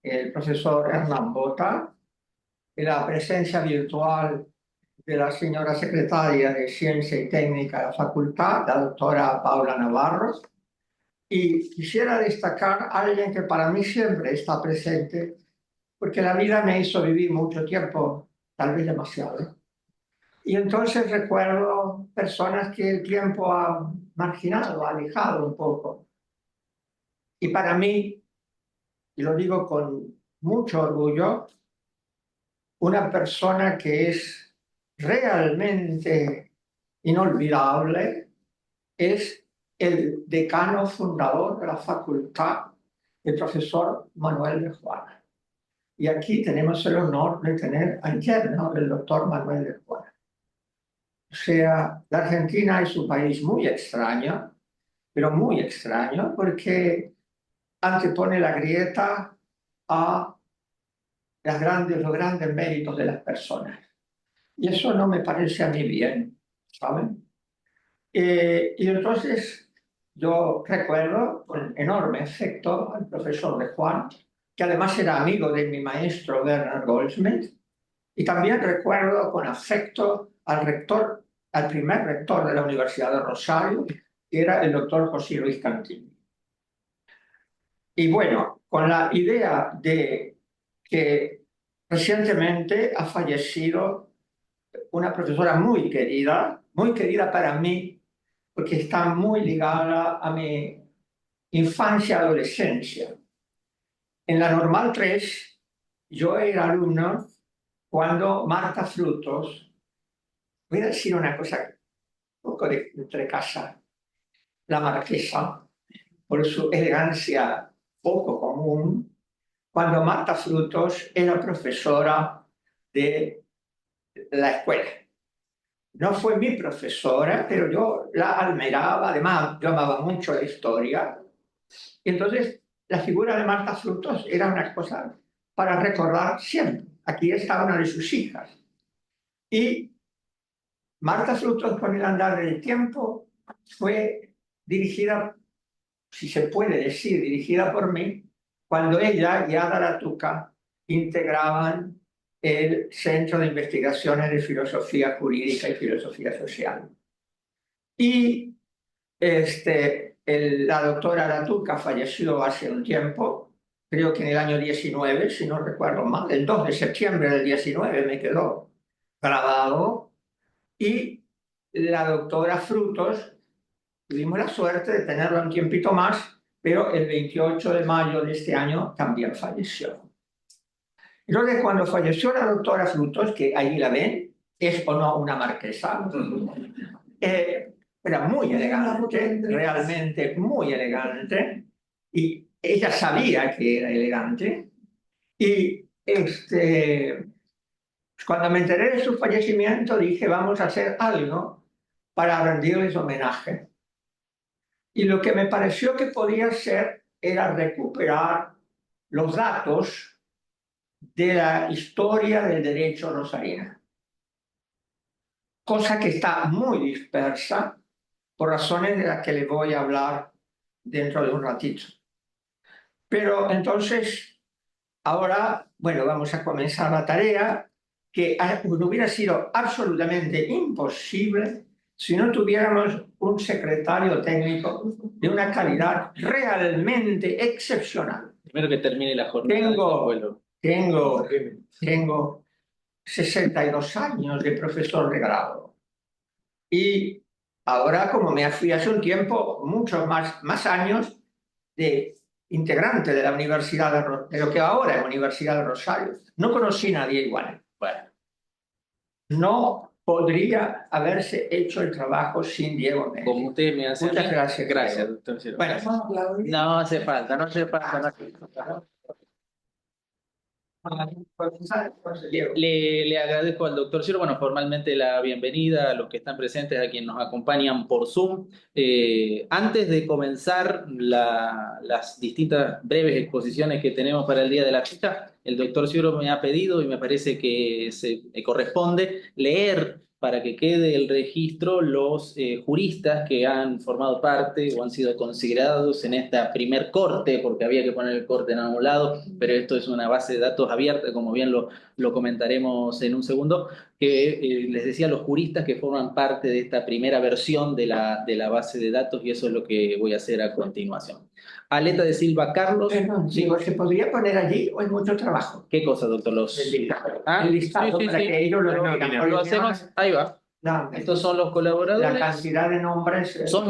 el profesor Hernán Bota, y la presencia virtual de la señora secretaria de Ciencia y Técnica de la facultad, la doctora Paula Navarro. Y quisiera destacar a alguien que para mí siempre está presente, porque la vida me hizo vivir mucho tiempo, tal vez demasiado. Y entonces recuerdo personas que el tiempo ha marginado, ha alejado un poco. Y para mí, y lo digo con mucho orgullo, una persona que es realmente inolvidable es el decano fundador de la facultad, el profesor Manuel de Juana. Y aquí tenemos el honor de tener al yerno del doctor Manuel de Juana. O sea, la Argentina es un país muy extraño, pero muy extraño, porque antepone la grieta a los grandes méritos de las personas. Y eso no me parece a mí bien, ¿saben? Y entonces yo recuerdo con enorme afecto al profesor de Juan, que además era amigo de mi maestro Bernard Goldsmith, y también recuerdo con afecto al rector, al primer rector de la Universidad de Rosario, que era el doctor José Luis Cantini. Y bueno, con la idea de que recientemente ha fallecido una profesora muy querida para mí, porque está muy ligada a mi infancia y adolescencia. En la Normal 3, yo era alumno cuando Marta Frutos, voy a decir una cosa un poco de entre casa, la marquesa, por su elegancia poco común, cuando Marta Frutos era profesora de la escuela. No fue mi profesora, pero yo la admiraba, además yo amaba mucho la historia. Y entonces la figura de Marta Frutos era una cosa para recordar siempre. Aquí está una de sus hijas. Y Marta Frutos, con el andar del tiempo, fue dirigida, si se puede decir, dirigida por mí, cuando ella y Ada Latuca integraban el Centro de Investigaciones de Filosofía Jurídica y Filosofía Social. Y la doctora Latuca falleció hace un tiempo, creo que en el año 19, si no recuerdo mal, el 2 de septiembre del 19 me quedó grabado, y la doctora Frutos, tuvimos la suerte de tenerla un tiempito más, pero el 28 de mayo de este año también falleció. Entonces, cuando falleció la doctora Frutos, que ahí la ven, es o no una marquesa, era muy elegante, realmente muy elegante, y ella sabía que era elegante, y cuando me enteré de su fallecimiento dije, vamos a hacer algo para rendirles homenaje. Y lo que me pareció que podía ser era recuperar los datos de la historia del derecho rosarino, cosa que está muy dispersa por razones de las que les voy a hablar dentro de un ratito. Pero entonces, ahora, bueno, vamos a comenzar la tarea que hubiera sido absolutamente imposible si no tuviéramos un secretario técnico de una calidad realmente excepcional. Primero que termine la jornada. Tengo 62 años de profesor de grado. Y ahora, como me fui hace un tiempo, muchos más años de integrante de la Universidad de lo que ahora es Universidad de Rosario. No conocí a nadie igual. Bueno, No podría haberse hecho el trabajo sin Diego Méndez. como usted me hace. Muchas gracias. Gracias, doctor Ciro. Bueno, No hace falta, no hace falta. Le agradezco al doctor Ciro, bueno, formalmente la bienvenida a los que están presentes, a quienes nos acompañan por Zoom. Antes de comenzar las distintas breves exposiciones que tenemos para el día de la fecha, el doctor Ciro me ha pedido, y me parece que se corresponde, leer para que quede el registro los juristas que han formado parte o han sido considerados en esta primer corte, porque había que poner el corte en algún lado, pero esto es una base de datos abierta, como bien lo comentaremos en un segundo, que les decía los juristas que forman parte de esta primera versión de la base de datos, y eso es lo que voy a hacer a continuación. Aleta de Silva Carlos. Perdón, digo, ¿se podría poner allí o es mucho trabajo? ¿Qué cosa, doctor? El listado Sí, para sí. que ellos lo digan. Lo hacemos, ahí va. No, Estos son los la colaboradores. cantidad de nombres. Son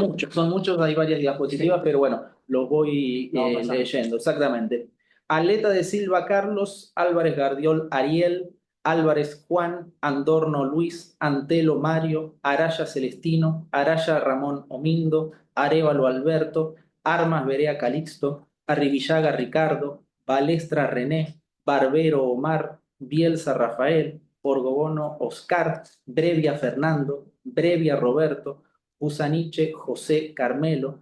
muchos, hay varias diapositivas, Sí. pero bueno, los voy leyendo, exactamente. Aleta de Silva Carlos, Álvarez Gardiol Ariel, Álvarez Juan, Andorno Luis, Antelo Mario, Araya Celestino, Araya Ramón Omindo, Arévalo Alberto, Armas Berea Calixto, Arribillaga Ricardo, Balestra René, Barbero Omar, Bielsa Rafael, Porgobono Oscar, Brevia Fernando, Brevia Roberto, Usaniche José Carmelo,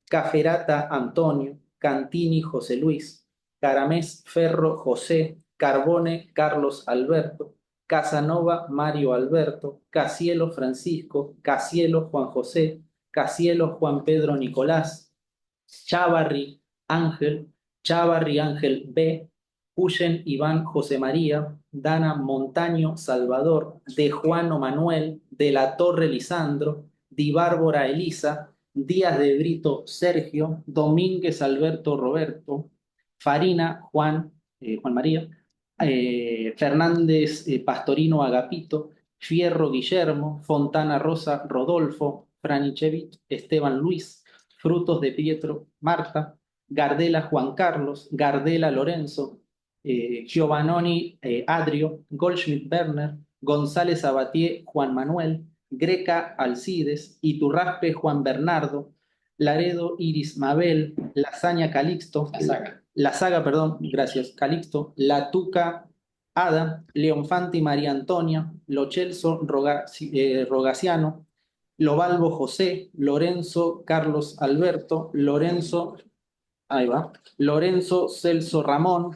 Caferata Antonio, Cantini José Luis, Caramés Ferro José, Carbone Carlos Alberto, Casanova Mario Alberto, Casielo Francisco, Casielo Juan José, Casielo Juan Pedro Nicolás, Chávarri Ángel, Chávarri Ángel B, Puyen Iván José María, Dana Montaño Salvador, De Juano Manuel, De la Torre Lisandro, Di Bárbara Elisa, Díaz de Brito Sergio, Domínguez Alberto Roberto, Farina Juan María, Fernández Pastorino Agapito, Fierro Guillermo, Fontana Rosa Rodolfo, Franichevich Esteban Luis, Frutos de Pietro Marta, Gardela Juan Carlos, Gardela Lorenzo, Giovannoni Adrio, Goldschmidt Werner, González Abatié Juan Manuel, Greca Alcides, Iturraspe Juan Bernardo, Laredo Iris Mabel, Lasaña Calixto, La Saga, perdón, gracias, Calixto, La Tuca Ada, Leonfanti María Antonia, Lochelso Rogaciano, Lobalbo José, Lorenzo Carlos Alberto, Lorenzo, ahí va, Lorenzo Celso Ramón,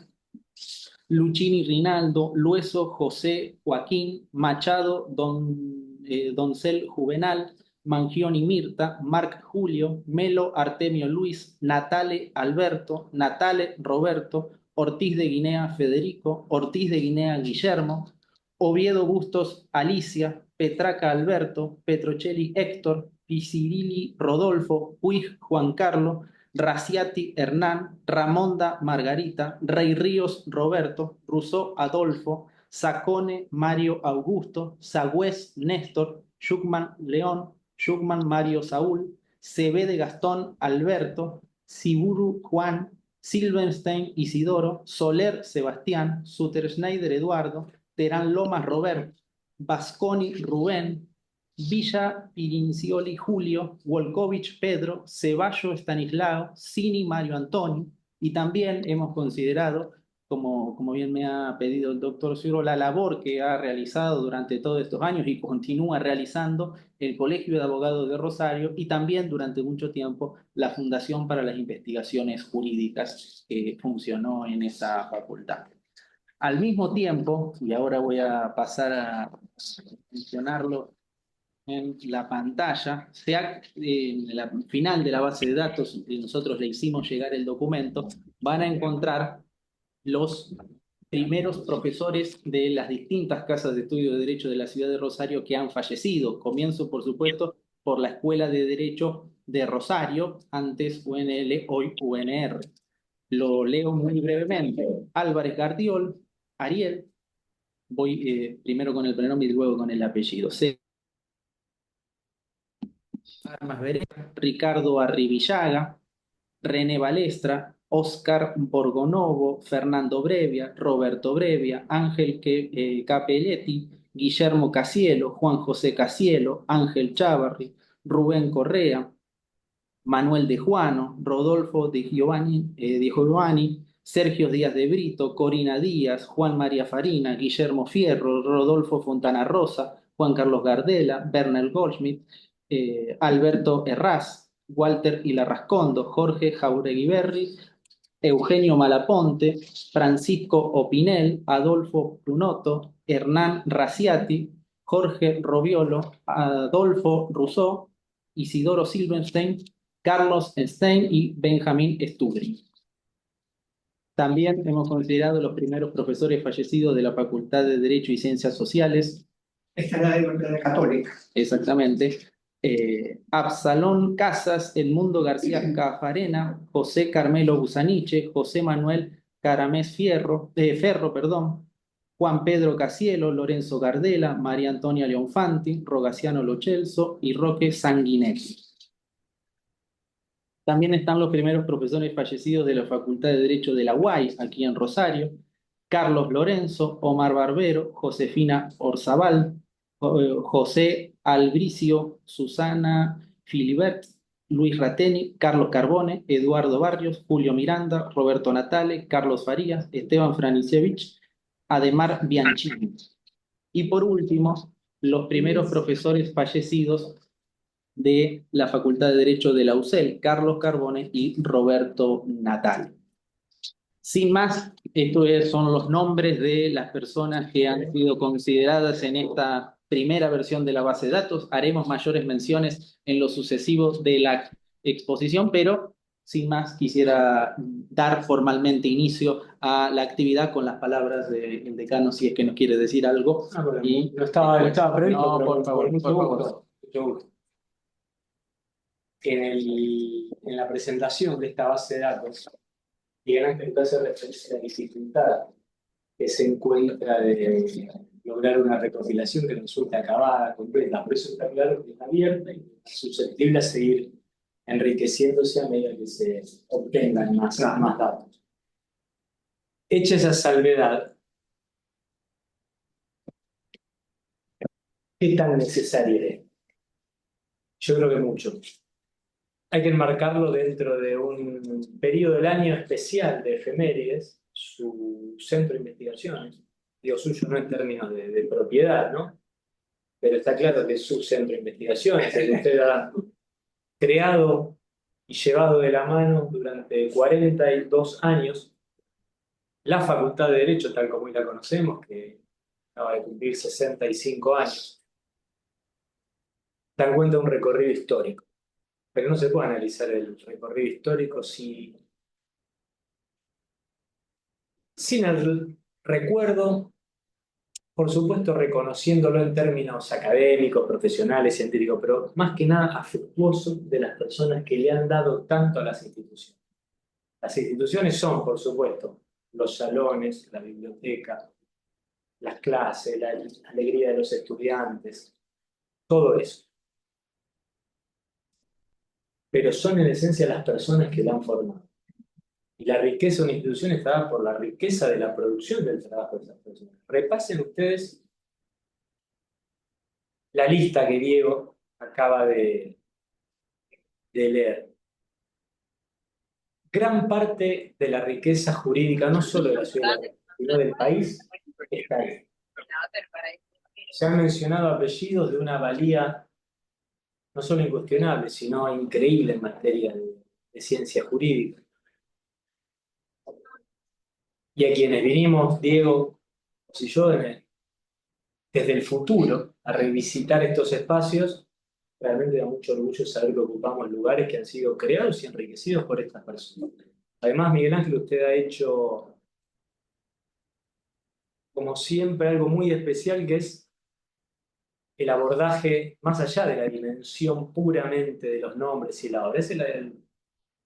Luchini Rinaldo, Lueso José Joaquín, Machado Doncel Juvenal, Mangioni Mirta, Marc Julio, Melo Artemio Luis, Natale Alberto, Natale Roberto, Ortiz de Guinea Federico, Ortiz de Guinea Guillermo, Oviedo Bustos Alicia, Petraca Alberto, Petrocelli Héctor, Pisirilli Rodolfo, Puig Juan Carlos, Raciati Hernán, Ramonda Margarita, Rey Ríos Roberto, Rousseau Adolfo, Sacone Mario Augusto, Sagüez Néstor, Schuckman León, Schuckman Mario Saúl, Cebede Gastón Alberto, Siburu Juan, Silvenstein Isidoro, Soler Sebastián, Suter Schneider Eduardo, Terán Lomas Roberto, Vasconi Rubén, Villa Pirincioli Julio, Wolkovich Pedro, Ceballo Estanislao, Cini Mario Antonio, y también hemos considerado, como bien me ha pedido el doctor Ciro, la labor que ha realizado durante todos estos años y continúa realizando el Colegio de Abogados de Rosario y también durante mucho tiempo la Fundación para las Investigaciones Jurídicas que funcionó en esa facultad. Al mismo tiempo, y ahora voy a pasar a mencionarlo en la pantalla, en la final de la base de datos, y nosotros le hicimos llegar el documento, van a encontrar los primeros profesores de las distintas casas de estudio de Derecho de la ciudad de Rosario que han fallecido. Comienzo, por supuesto, por la Escuela de Derecho de Rosario, antes UNL, hoy UNR. Lo leo muy brevemente. Álvarez Gardiol, Ariel, voy primero con el pronombre y luego con el apellido. Armas Berea, Ricardo Arribillaga, René Balestra, Oscar Borgonovo, Fernando Brevia, Roberto Brevia, Ángel Capelletti, Guillermo Casielo, Juan José Casielo, Ángel Chávarri, Rubén Correa, Manuel de Juano, Rodolfo de Giovanni, Sergio Díaz de Brito, Corina Díaz, Juan María Farina, Guillermo Fierro, Rodolfo Fontana Rosa, Juan Carlos Gardela, Bernal Goldschmidt, Alberto Herraz, Walter Hilarrascondo, Jorge Jauregui Berri, Eugenio Malaponte, Francisco Opinel, Adolfo Prunotto, Hernán Raciati, Jorge Robiolo, Adolfo Rousseau, Isidoro Silverstein, Carlos Stein y Benjamín Stubri. También hemos considerado los primeros profesores fallecidos de la Facultad de Derecho y Ciencias Sociales. Esta es la Universidad Católica. Exactamente. Absalón Casas, Edmundo García Cafarena, José Carmelo Busaniche, José Manuel Caramés Ferro, perdón, Juan Pedro Casielo, Lorenzo Gardela, María Antonia Leonfanti, Rogaciano Lochelso y Roque Sanguinetti. También están los primeros profesores fallecidos de la Facultad de Derecho de la UAI, aquí en Rosario: Carlos Lorenzo, Omar Barbero, Josefina Orzabal, José Albricio, Susana Filibert, Luis Rateni, Carlos Carbone, Eduardo Barrios, Julio Miranda, Roberto Natale, Carlos Farías, Esteban Franisevich, Ademar Bianchini. Y por último, los primeros profesores fallecidos de la Facultad de Derecho de la UCEL, Carlos Carbone y Roberto Natale. Sin más, estos son los nombres de las personas que han sido consideradas en esta primera versión de la base de datos. Haremos mayores menciones en los sucesivos de la exposición, pero sin más quisiera dar formalmente inicio a la actividad con las palabras del decano, si es que nos quiere decir algo. Bueno, Y no estaba previsto, no, pero por favor, mucho por favor. gusto, mucho gusto. En la presentación de esta base de datos, Miguel Ángel hace referencia a la dificultad que se encuentra de lograr una recopilación que resulte acabada, completa. Por eso está claro que es abierta y es susceptible a seguir enriqueciéndose a medida que se obtengan más datos. Hecha esa salvedad, ¿qué tan necesaria es? Yo creo que mucho. Hay que enmarcarlo dentro de un periodo del año especial de efemérides, su centro de investigaciones. Digo suyo no en términos de propiedad, ¿no? Pero está claro que es su centro de investigaciones, el que usted ha creado y llevado de la mano durante 42 años la Facultad de Derecho, tal como hoy la conocemos, que acaba de cumplir 65 años. Da cuenta de un recorrido histórico. Pero no se puede analizar el recorrido histórico sin el recuerdo, por supuesto reconociéndolo en términos académicos, profesionales, científicos, pero más que nada afectuoso de las personas que le han dado tanto a las instituciones. Las instituciones son, por supuesto, los salones, la biblioteca, las clases, la alegría de los estudiantes, todo eso. Pero son en esencia las personas que la han formado. Y la riqueza de una institución está dada por la riqueza de la producción del trabajo de esas personas. Repasen ustedes la lista que Diego acaba de leer. Gran parte de la riqueza jurídica, no solo de la ciudad, sino del país, está ahí. Se han mencionado apellidos de una valía no solo incuestionable, sino increíble en materia de ciencia jurídica. Y a quienes vinimos, Diego y yo, desde el futuro, a revisitar estos espacios, realmente da mucho orgullo saber que ocupamos lugares que han sido creados y enriquecidos por estas personas. Además, Miguel Ángel, usted ha hecho, como siempre, algo muy especial, que es el abordaje más allá de la dimensión puramente de los nombres y la obra. Es el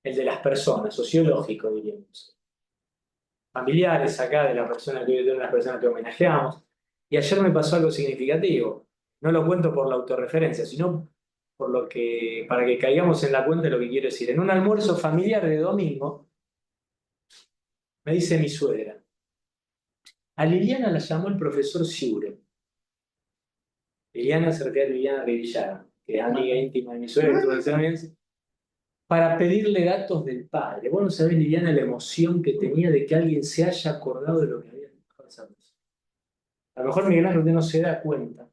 de las personas, sociológico, diríamos. Familiares acá de las personas que homenajeamos. Y ayer me pasó algo significativo. No lo cuento por la autorreferencia, sino por para que caigamos en la cuenta de lo que quiero decir. En un almuerzo familiar de domingo, me dice mi suegra, a Liliana la llamó el profesor Siure. Liliana se refiere a Liliana Rivillaga, que es amiga íntima de mi suegra, para pedirle datos del padre. Vos no sabés, Liliana, la emoción que tenía de que alguien se haya acordado de lo que había dejado esa persona. A lo mejor Miguel Ángel usted no se da cuenta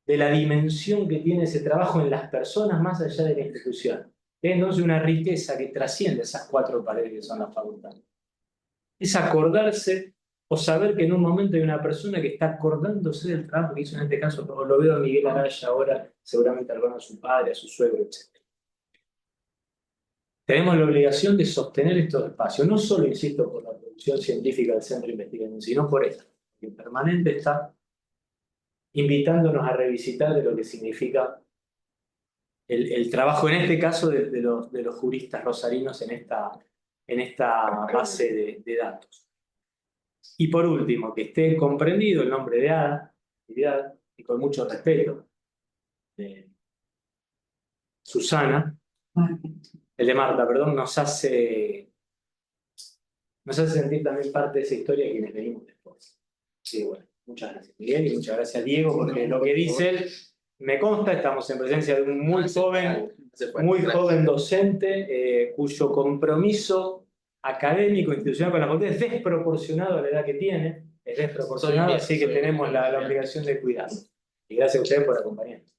de la dimensión que tiene ese trabajo en las personas más allá de la institución. Es entonces una riqueza que trasciende esas 4 paredes que son la facultad. Es acordarse o saber que en un momento hay una persona que está acordándose del trabajo que hizo en este caso, como lo veo a Miguel Araya ahora, seguramente hermano a su padre, a su suegro, etc. Tenemos la obligación de sostener estos espacios, no solo, insisto, por la producción científica del Centro de Investigación, sino por esto, que permanente está invitándonos a revisitar de lo que significa el trabajo, en este caso, de los juristas rosarinos en esta base de datos. Y por último, que esté comprendido el nombre de Ada, y con mucho respeto, de Susana, el de Marta, perdón, nos hace sentir también parte de esa historia de quienes venimos después. Sí, bueno, muchas gracias Miguel y muchas gracias Diego, porque lo que dice él me consta, estamos en presencia de un muy joven docente cuyo compromiso académico, institucional con la facultad es desproporcionado a la edad que tiene, es desproporcionado, así que tenemos la obligación de cuidarlo. Y gracias a ustedes por acompañarnos.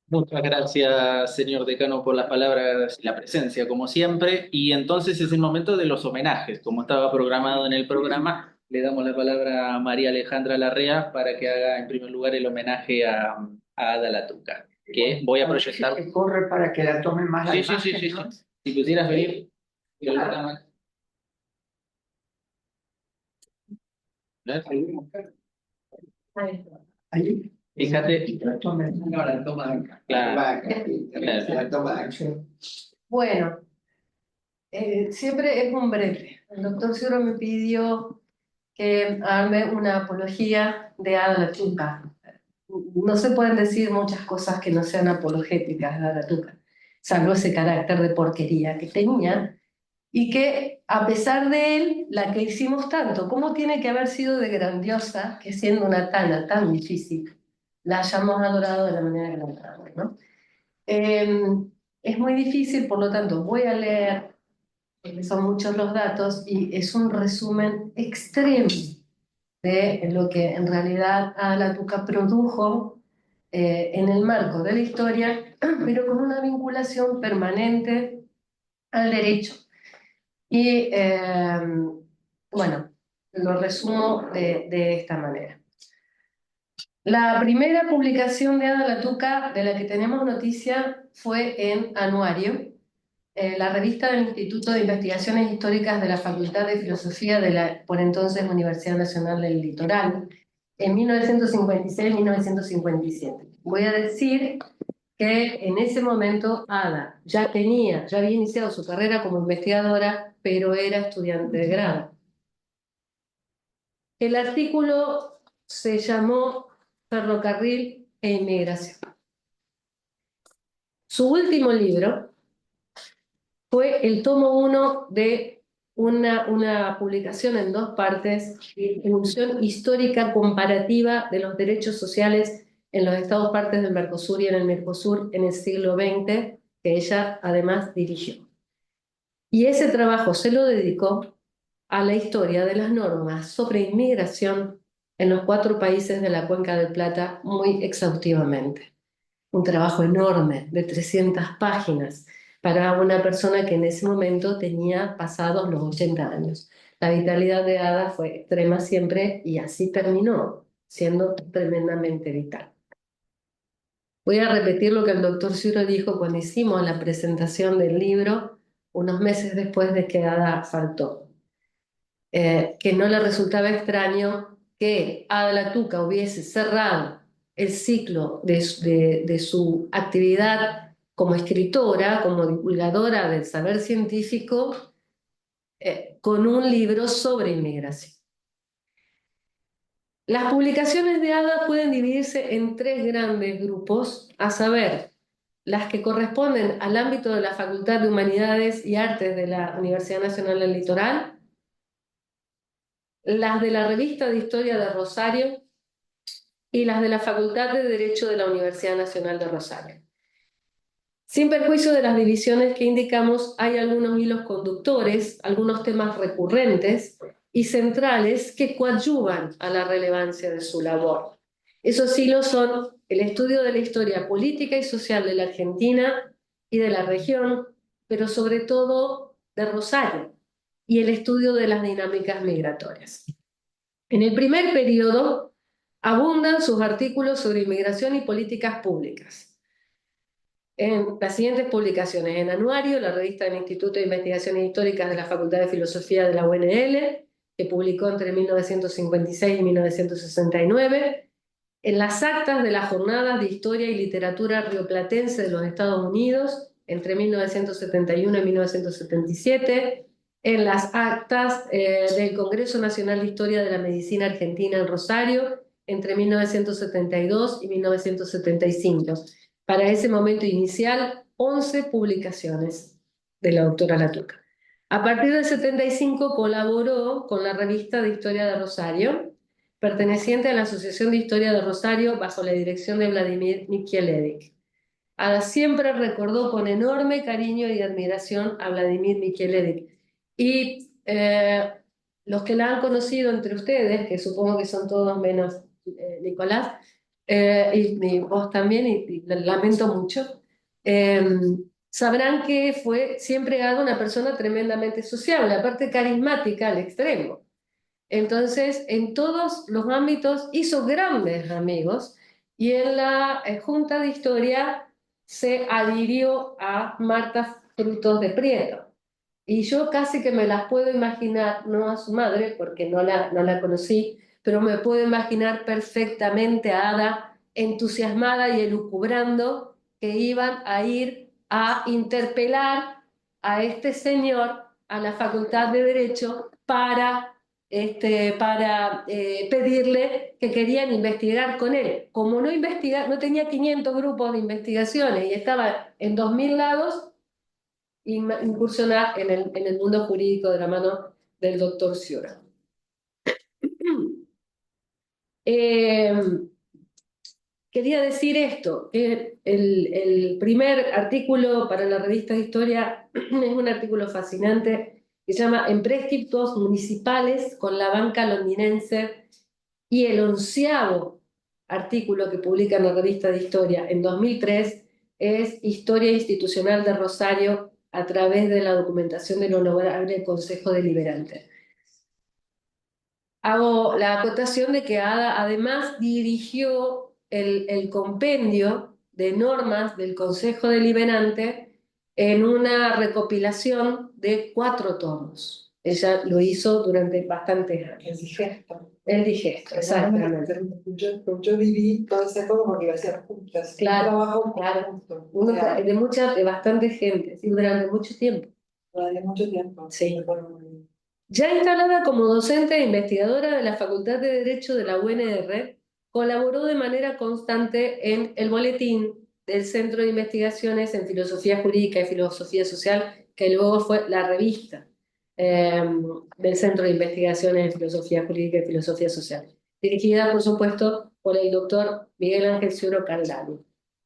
Muchas gracias, señor decano, por las palabras y la presencia, como siempre. Y entonces es el momento de los homenajes. Como estaba programado en el programa, le damos la palabra a María Alejandra Larrea para que haga, en primer lugar, el homenaje a Ada Latuca, que voy a proyectar. Que corre para que la tome más la imagen, Sí. ¿no? Si pudieras venir. Ahí. Fíjate. La toma acá. Claro. La toma acá. Bueno, siempre es un breve. El doctor Ciuro me pidió que arme una apología de Ada Latuca. No se pueden decir muchas cosas que no sean apologéticas de Ada Latuca, salvo ese carácter de porquería que tenía, y que a pesar de él, la que hicimos tanto, ¿cómo tiene que haber sido de grandiosa que siendo una tana tan difícil la hayamos adorado de la manera que la adoramos, ¿no? Es muy difícil, por lo tanto voy a leer, porque son muchos los datos, y es un resumen extremo de lo que en realidad Ada Latuca produjo en el marco de la historia, pero con una vinculación permanente al derecho. Y bueno, lo resumo de esta manera. La primera publicación de Ada Latuca de la que tenemos noticia fue en Anuario, la revista del Instituto de Investigaciones Históricas de la Facultad de Filosofía de la, por entonces, Universidad Nacional del Litoral, en 1956-1957. Voy a decir que en ese momento Ada ya había iniciado su carrera como investigadora, pero era estudiante de grado. El artículo se llamó Ferrocarril e Inmigración. Su último libro fue el tomo 1 de una publicación en 2 partes, Evolución histórica comparativa de los derechos sociales en los estados partes del Mercosur y en el Mercosur en el siglo XX, que ella además dirigió. Y ese trabajo se lo dedicó a la historia de las normas sobre inmigración en los 4 países de la Cuenca del Plata muy exhaustivamente. Un trabajo enorme de 300 páginas para una persona que en ese momento tenía pasados los 80 años. La vitalidad de Ada fue extrema siempre y así terminó, siendo tremendamente vital. Voy a repetir lo que el doctor Ciuro dijo cuando hicimos la presentación del libro, unos meses después de que Ada faltó. Que no le resultaba extraño que Ada Latuca hubiese cerrado el ciclo de su actividad como escritora, como divulgadora del saber científico, con un libro sobre inmigración. Las publicaciones de Ada pueden dividirse en 3 grandes grupos, a saber, las que corresponden al ámbito de la Facultad de Humanidades y Artes de la Universidad Nacional del Litoral, las de la Revista de Historia de Rosario y las de la Facultad de Derecho de la Universidad Nacional de Rosario. Sin perjuicio de las divisiones que indicamos, hay algunos hilos conductores, algunos temas recurrentes y centrales que coadyuvan a la relevancia de su labor. Esos hilos son el estudio de la historia política y social de la Argentina y de la región, pero sobre todo de Rosario y el estudio de las dinámicas migratorias. En el primer periodo abundan sus artículos sobre inmigración y políticas públicas. En las siguientes publicaciones: en Anuario, la revista del Instituto de Investigaciones Históricas de la Facultad de Filosofía de la UNL, que publicó entre 1956 y 1969, en las actas de las Jornadas de Historia y Literatura Rioplatense de los Estados Unidos, entre 1971 y 1977, en las actas del Congreso Nacional de Historia de la Medicina Argentina en Rosario, entre 1972 y 1975. Para ese momento inicial, 11 publicaciones de la doctora Latuca. A partir del 75 colaboró con la Revista de Historia de Rosario, perteneciente a la Asociación de Historia de Rosario bajo la dirección de Vladimir Mikielewicz. Siempre recordó con enorme cariño y admiración a Vladimir Mikielewicz. Y los que la han conocido entre ustedes, que supongo que son todos menos Nicolás, y vos también, y lamento mucho, sabrán que fue siempre una persona tremendamente sociable, aparte carismática al extremo. Entonces, en todos los ámbitos hizo grandes amigos, y en la Junta de Historia se adhirió a Marta Frutos de Prieto. Y yo casi que me las puedo imaginar, no a su madre, porque no la conocí, pero me puedo imaginar perfectamente a Ada entusiasmada y elucubrando que iban a ir a interpelar a este señor a la Facultad de Derecho para pedirle que querían investigar con él. Como no tenía 500 grupos de investigaciones y estaba en 2000 lados, incursionar en el mundo jurídico de la mano del doctor Sciurra. Quería decir esto, que el primer artículo para la revista de Historia es un artículo fascinante que se llama Empréstitos municipales con la banca londinense, y el 11º artículo que publica en la revista de Historia en 2003 es Historia institucional de Rosario a través de la documentación del Honorable Consejo Deliberante. Hago la acotación de que Ada además dirigió el compendio de normas del Consejo Deliberante en una recopilación de 4 tomos. Ella lo hizo durante bastantes años. El digesto. El digesto, exactamente. Yo viví toda esa época porque iba a ser juntas. Claro, Un trabajo claro. justo. De bastante gente, sí, durante mucho tiempo. Durante mucho tiempo. Sí. Ya instalada como docente e investigadora de la Facultad de Derecho de la UNR, colaboró de manera constante en el boletín del Centro de Investigaciones en Filosofía Jurídica y Filosofía Social, que luego fue la revista del Centro de Investigaciones en Filosofía Jurídica y Filosofía Social, dirigida, por supuesto, por el doctor Miguel Ángel Sciurra Caldani.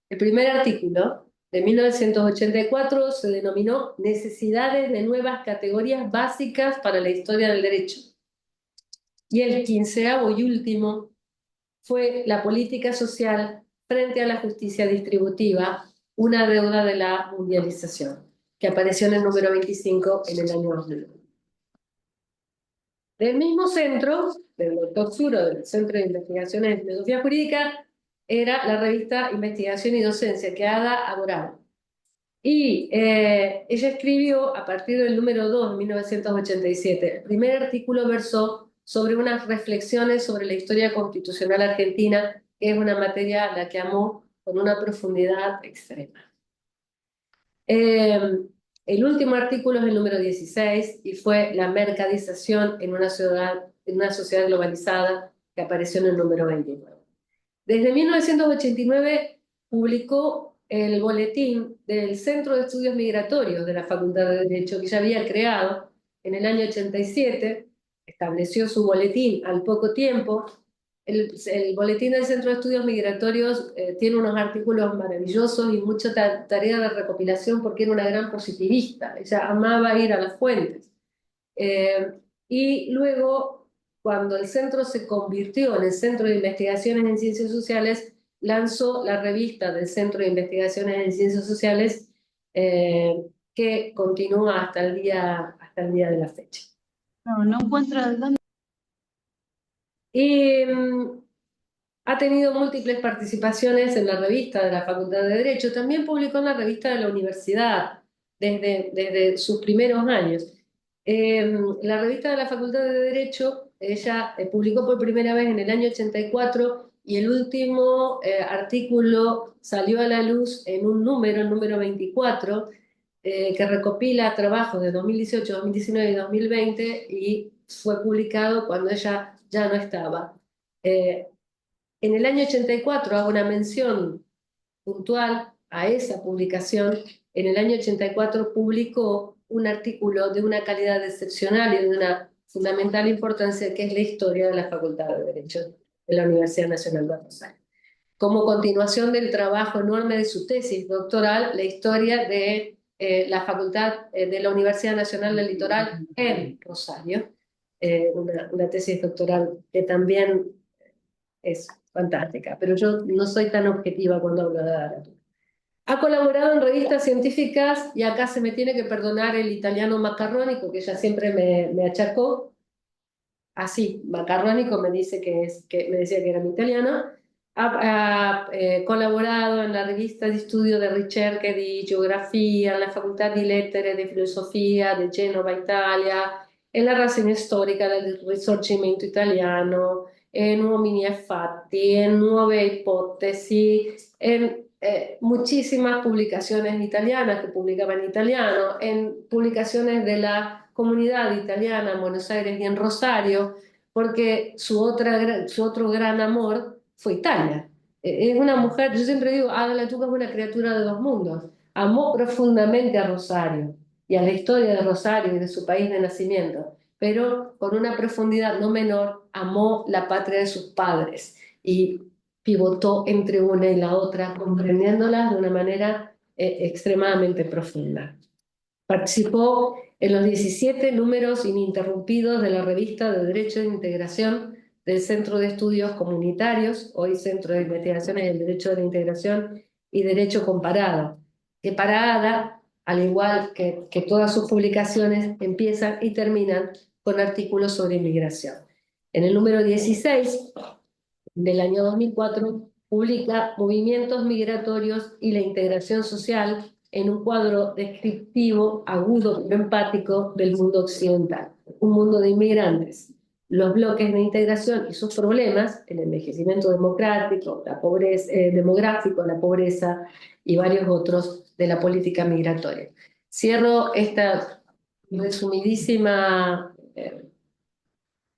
El primer artículo, de 1984, se denominó Necesidades de nuevas categorías básicas para la historia del derecho. Y el 15º y último fue La política social frente a la justicia distributiva, una deuda de la mundialización, que apareció en el número 25 en el año 2001. Del mismo centro, del doctor Sciurra, del Centro de Investigaciones en Filosofía Jurídica, era la revista Investigación y Docencia, que Ada adoraba. Y ella escribió, a partir del número 2 de 1987, el primer artículo versó sobre unas reflexiones sobre la historia constitucional argentina, que es una materia a la que amó con una profundidad extrema. El último artículo es el número 16 y fue La mercadización en una sociedad globalizada, que apareció en el número 29. Desde 1989 publicó el boletín del Centro de Estudios Migratorios de la Facultad de Derecho, que ya había creado en el año 87, estableció su boletín al poco tiempo. El boletín del Centro de Estudios Migratorios tiene unos artículos maravillosos y mucha tarea de recopilación, porque era una gran positivista. Ella amaba ir a las fuentes. Y luego, cuando el centro se convirtió en el Centro de Investigaciones en Ciencias Sociales, lanzó la revista del Centro de Investigaciones en Ciencias Sociales, que que continúa hasta el día de la fecha. No encuentro dónde. Y ha tenido múltiples participaciones en la revista de la Facultad de Derecho, también publicó en la revista de la universidad desde sus primeros años. La revista de la Facultad de Derecho, ella publicó por primera vez en el año 84 y el último artículo salió a la luz en un número, el número 24, que recopila trabajos de 2018, 2019 y 2020 y fue publicado cuando ella ya no estaba. En el año 84 hago una mención puntual a esa publicación. En el año 84 publicó un artículo de una calidad excepcional y de una fundamental importancia, que es la historia de la Facultad de Derecho de la Universidad Nacional de Rosario. Como continuación del trabajo enorme de su tesis doctoral, la historia de la Facultad de la Universidad Nacional del Litoral en Rosario, una tesis doctoral que también es fantástica, pero yo no soy tan objetiva cuando hablo de literatura. Ha colaborado en revistas científicas, y acá se me tiene que perdonar el italiano macarrónico, que ella siempre me achacó. Así, macarrónico me decía que era mi italiano. Ha colaborado en la rivista di studio de ricerche di geografia, en la Facoltà di Lettere e di Filosofia di Genova, Italia, en la rassegna storica del Risorgimento italiano, en Uomini e Fatti, en Nuove Ipotesi, en muchísimas publicaciones italianas que publicaba en italiano, en publicaciones de la comunidad italiana en Buenos Aires y en Rosario, porque su otro gran amor fue Italia. Es una mujer, yo siempre digo, Ada Latuca es una criatura de dos mundos. Amó profundamente a Rosario y a la historia de Rosario y de su país de nacimiento, pero con una profundidad no menor, amó la patria de sus padres y pivotó entre una y la otra, comprendiéndolas de una manera extremadamente profunda. Participó en los 17 números ininterrumpidos de la revista de Derecho de Integración del Centro de Estudios Comunitarios, hoy Centro de Investigaciones del Derecho de la Integración y Derecho Comparado, que para Ada, al igual que todas sus publicaciones, empiezan y terminan con artículos sobre inmigración. En el número 16 del año 2004, publica Movimientos Migratorios y la Integración Social en un cuadro descriptivo, agudo pero empático del mundo occidental, un mundo de inmigrantes, los bloques de integración y sus problemas, el envejecimiento demográfico, la pobreza y varios otros de la política migratoria. Cierro esta resumidísima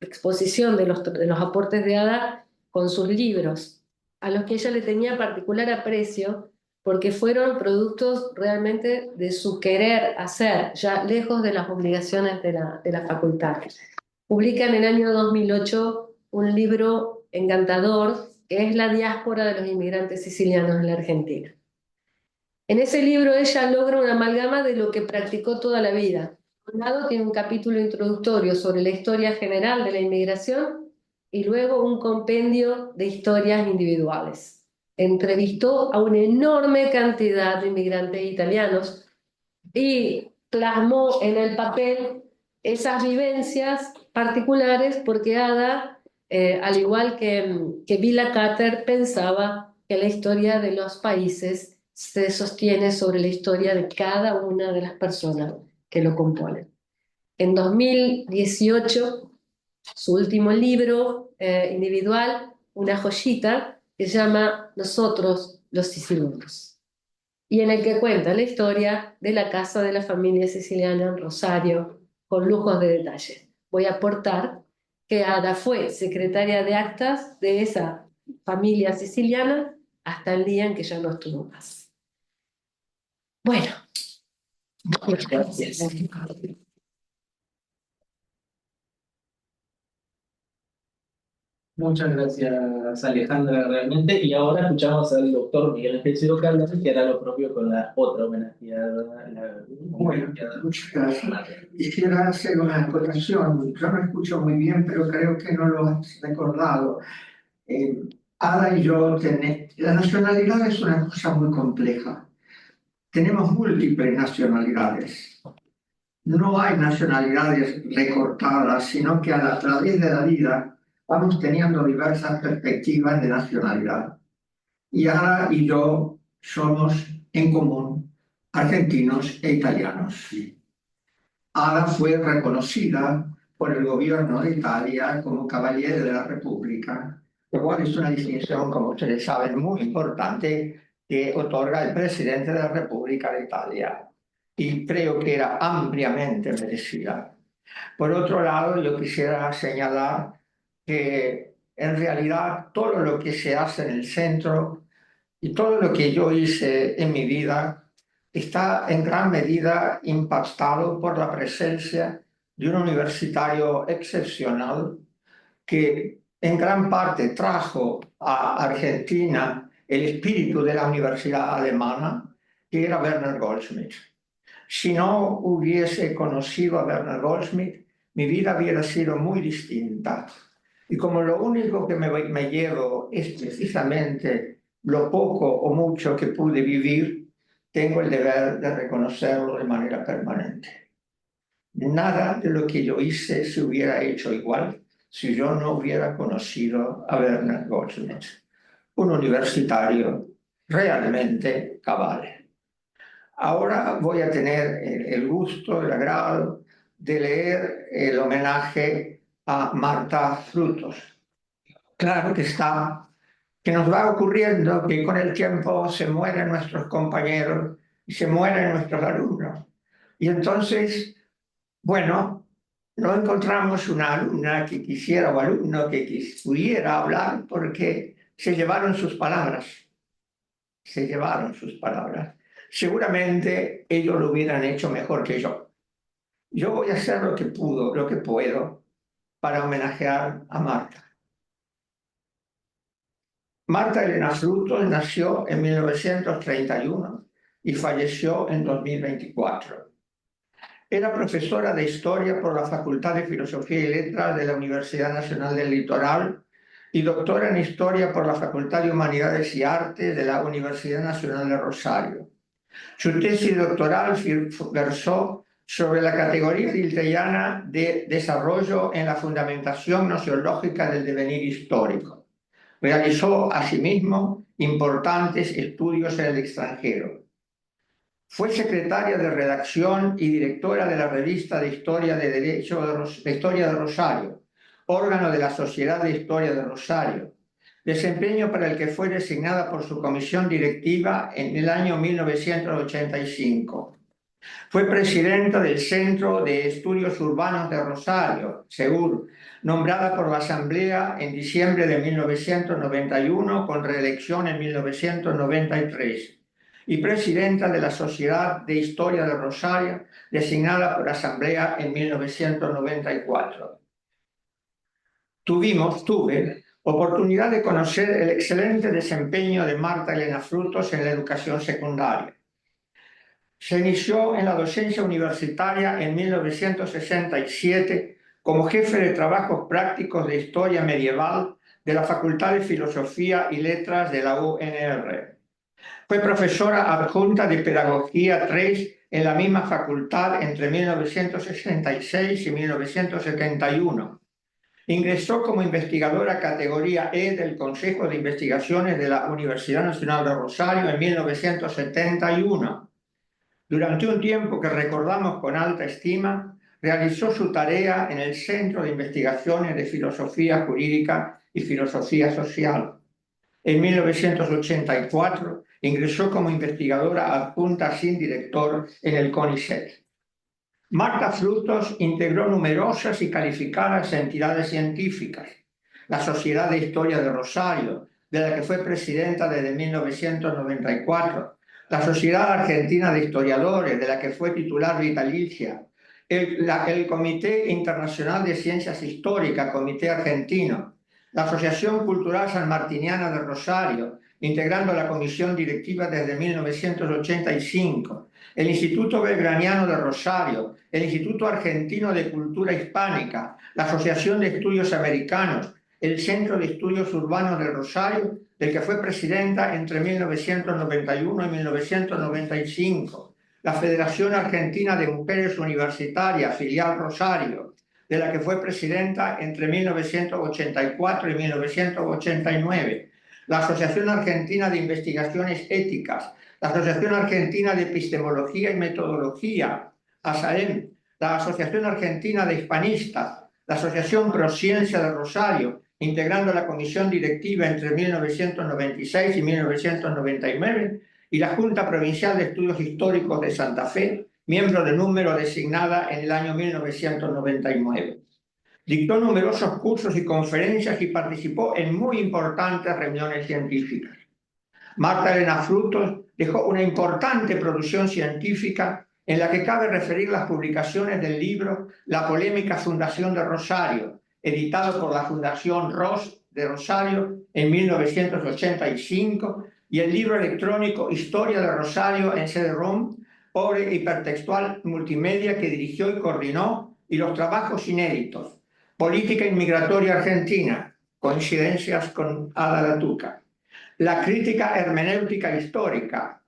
exposición de los aportes de Ada con sus libros, a los que ella le tenía particular aprecio, porque fueron productos realmente de su querer hacer, ya lejos de las obligaciones de la facultad. Publica en el año 2008 un libro encantador, que es La diáspora de los inmigrantes sicilianos en la Argentina. En ese libro ella logra una amalgama de lo que practicó toda la vida. Por un lado tiene un capítulo introductorio sobre la historia general de la inmigración y luego un compendio de historias individuales. Entrevistó a una enorme cantidad de inmigrantes italianos y plasmó en el papel esas vivencias particulares, porque Ada, al igual que Vila Cater, pensaba que la historia de los países se sostiene sobre la historia de cada una de las personas que lo componen. En 2018, su último libro individual, una joyita, que se llama Nosotros los Sicilianos, y en el que cuenta la historia de la casa de la familia siciliana en Rosario, con lujos de detalle. Voy a aportar que Ada fue secretaria de actas de esa familia siciliana hasta el día en que ya no estuvo más. Bueno, muchas gracias. Muchas gracias, Alejandra, realmente. Y ahora escuchamos al doctor Miguel Ángel Ciro Caldas, que hará lo propio con la otra homenajeada. Bueno, muchas gracias. Quisiera hacer una acotación. Yo no escucho muy bien, pero creo que no lo has recordado. Ada y yo, la nacionalidad es una cosa muy compleja. tenemos múltiples nacionalidades. No hay nacionalidades recortadas, sino que a través de la vida vamos teniendo diversas perspectivas de nacionalidad. Y Ada y yo somos en común argentinos e italianos. Ada fue reconocida por el gobierno de Italia como Cavaliere de la República, lo cual es una distinción, como ustedes saben, muy importante que otorga el presidente de la República de Italia. Y creo que era ampliamente merecida. Por otro lado, yo quisiera señalar que en realidad todo lo que se hace en el centro y todo lo que yo hice en mi vida está en gran medida impactado por la presencia de un universitario excepcional que en gran parte trajo a Argentina el espíritu de la universidad alemana, que era Werner Goldschmidt. Si no hubiese conocido a Werner Goldschmidt, mi vida hubiera sido muy distinta. Y como lo único que me llevo es precisamente lo poco o mucho que pude vivir, tengo el deber de reconocerlo de manera permanente. Nada de lo que yo hice se hubiera hecho igual si yo no hubiera conocido a Werner Goldschmidt, un universitario realmente cabal. Ahora voy a tener el gusto, el agrado de leer el homenaje a Marta Frutos. Claro que está, que nos va ocurriendo que con el tiempo se mueren nuestros compañeros y se mueren nuestros alumnos. Y entonces, bueno, no encontramos una alumna que quisiera o alumno que pudiera hablar porque se llevaron sus palabras. Se llevaron sus palabras. Seguramente ellos lo hubieran hecho mejor que yo. Yo voy a hacer lo que puedo para homenajear a Marta. Marta Elena Frutos nació en 1931 y falleció en 2024. Era profesora de Historia por la Facultad de Filosofía y Letras de la Universidad Nacional del Litoral y doctora en Historia por la Facultad de Humanidades y Artes de la Universidad Nacional de Rosario. Su tesis doctoral versó sobre la categoría hilteyana de desarrollo en la fundamentación gnoseológica del devenir histórico. Realizó asimismo importantes estudios en el extranjero. Fue secretaria de redacción y directora de la revista de Historia de Historia de Rosario, órgano de la Sociedad de Historia de Rosario, desempeño para el que fue designada por su comisión directiva en el año 1985. Fue presidenta del Centro de Estudios Urbanos de Rosario, CEUR, nombrada por la Asamblea en diciembre de 1991 con reelección en 1993, y presidenta de la Sociedad de Historia de Rosario, designada por Asamblea en 1994. Tuve oportunidad de conocer el excelente desempeño de Marta Elena Frutos en la educación secundaria. Se inició en la docencia universitaria en 1967 como jefe de trabajos prácticos de Historia Medieval de la Facultad de Filosofía y Letras de la UNR. Fue profesora adjunta de Pedagogía 3 en la misma facultad entre 1966 y 1971. Ingresó como investigadora categoría E del Consejo de Investigaciones de la Universidad Nacional de Rosario en 1971. Durante un tiempo que recordamos con alta estima, realizó su tarea en el Centro de Investigaciones de Filosofía Jurídica y Filosofía Social. En 1984 ingresó como investigadora adjunta sin director en el CONICET. Marta Frutos integró numerosas y calificadas entidades científicas. La Sociedad de Historia de Rosario, de la que fue presidenta desde 1994, la Sociedad Argentina de Historiadores, de la que fue titular vitalicia, el Comité Internacional de Ciencias Históricas, Comité Argentino, la Asociación Cultural Sanmartiniana de Rosario, integrando la comisión directiva desde 1985, el Instituto Belgraniano de Rosario, el Instituto Argentino de Cultura Hispánica, la Asociación de Estudios Americanos, el Centro de Estudios Urbanos de Rosario, del que fue presidenta entre 1991 y 1995, la Federación Argentina de Mujeres Universitarias, filial Rosario, de la que fue presidenta entre 1984 y 1989, la Asociación Argentina de Investigaciones Éticas, la Asociación Argentina de Epistemología y Metodología, ASAEM, la Asociación Argentina de Hispanistas, la Asociación Prociencia de Rosario, integrando la comisión directiva entre 1996 y 1999, y la Junta Provincial de Estudios Históricos de Santa Fe, miembro de número designada en el año 1999. Dictó numerosos cursos y conferencias y participó en muy importantes reuniones científicas. Marta Elena Frutos dejó una importante producción científica en la que cabe referir las publicaciones del libro La polémica Fundación de Rosario, editado por la Fundación Ros de Rosario en 1985, y el libro electrónico Historia de Rosario en CD-ROM, obra hipertextual multimedia que dirigió y coordinó, y los trabajos inéditos Política Inmigratoria Argentina, coincidencias con Ada Latuca. La crítica hermenéutica histórica,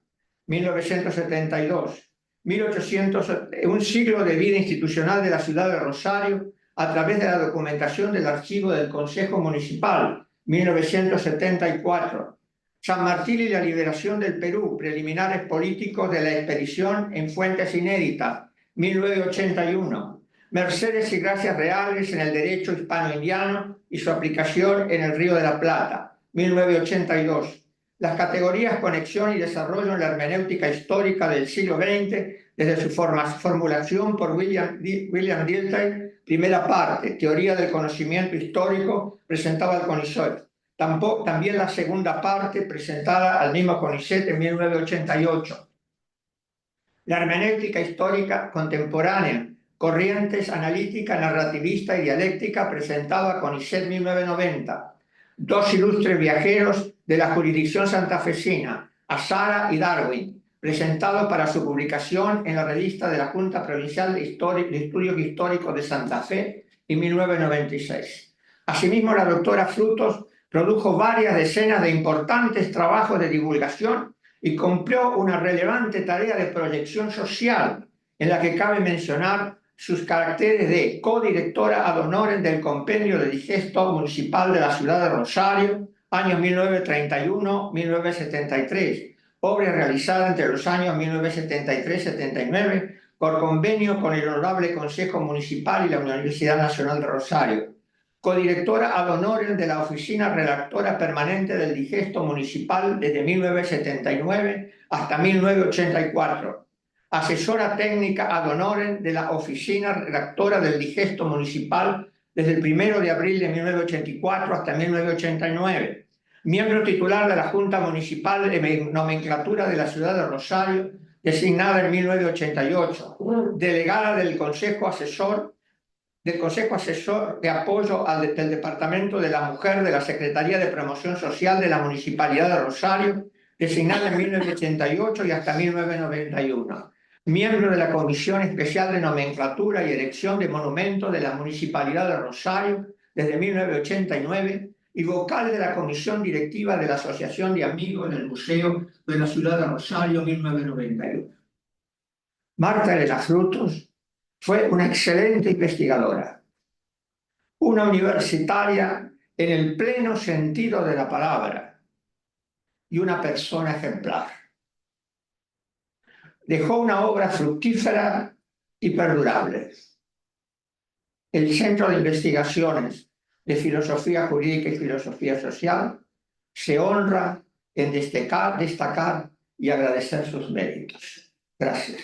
1972. 1800, un siglo de vida institucional de la ciudad de Rosario a través de la documentación del archivo del Consejo Municipal, 1974. San Martín y la liberación del Perú, preliminares políticos de la expedición en fuentes inéditas, 1981. Mercedes y gracias reales en el derecho hispano-indiano y su aplicación en el Río de la Plata, 1982. Las categorías conexión y desarrollo en la hermenéutica histórica del siglo XX, desde su formulación por William Dilthey, primera parte, Teoría del Conocimiento Histórico, presentada al CONICET. También la segunda parte, presentada al mismo CONICET en 1988. La hermenéutica histórica contemporánea, corrientes analítica, narrativista y dialéctica, presentado a CONICET 1990. Dos ilustres viajeros de la jurisdicción santafesina, Azara y Darwin, presentado para su publicación en la revista de la Junta Provincial de Estudios Históricos de Santa Fe en 1996. Asimismo, la doctora Frutos produjo varias decenas de importantes trabajos de divulgación y cumplió una relevante tarea de proyección social, en la que cabe mencionar sus caracteres de codirectora ad honorem del Compendio de Digesto Municipal de la Ciudad de Rosario, años 1931-1973, obra realizada entre los años 1973-79 por convenio con el Honorable Consejo Municipal y la Universidad Nacional de Rosario. Codirectora ad honorem de la Oficina Redactora Permanente del Digesto Municipal desde 1979 hasta 1984. Asesora técnica ad honorem de la Oficina Redactora del Digesto Municipal desde el 1 de abril de 1984 hasta 1989. Miembro titular de la Junta Municipal de Nomenclatura de la Ciudad de Rosario, designada en 1988. Delegada del Consejo Asesor de Apoyo del Departamento de la Mujer de la Secretaría de Promoción Social de la Municipalidad de Rosario, designada en 1988 y hasta 1991. Miembro de la Comisión Especial de Nomenclatura y Erección de Monumentos de la Municipalidad de Rosario desde 1989 y vocal de la Comisión Directiva de la Asociación de Amigos del Museo de la Ciudad de Rosario 1991. Marta Elena Frutos fue una excelente investigadora, una universitaria en el pleno sentido de la palabra y una persona ejemplar. Dejó una obra fructífera y perdurable. El Centro de Investigaciones de Filosofía Jurídica y Filosofía Social se honra en destacar y agradecer sus méritos. Gracias.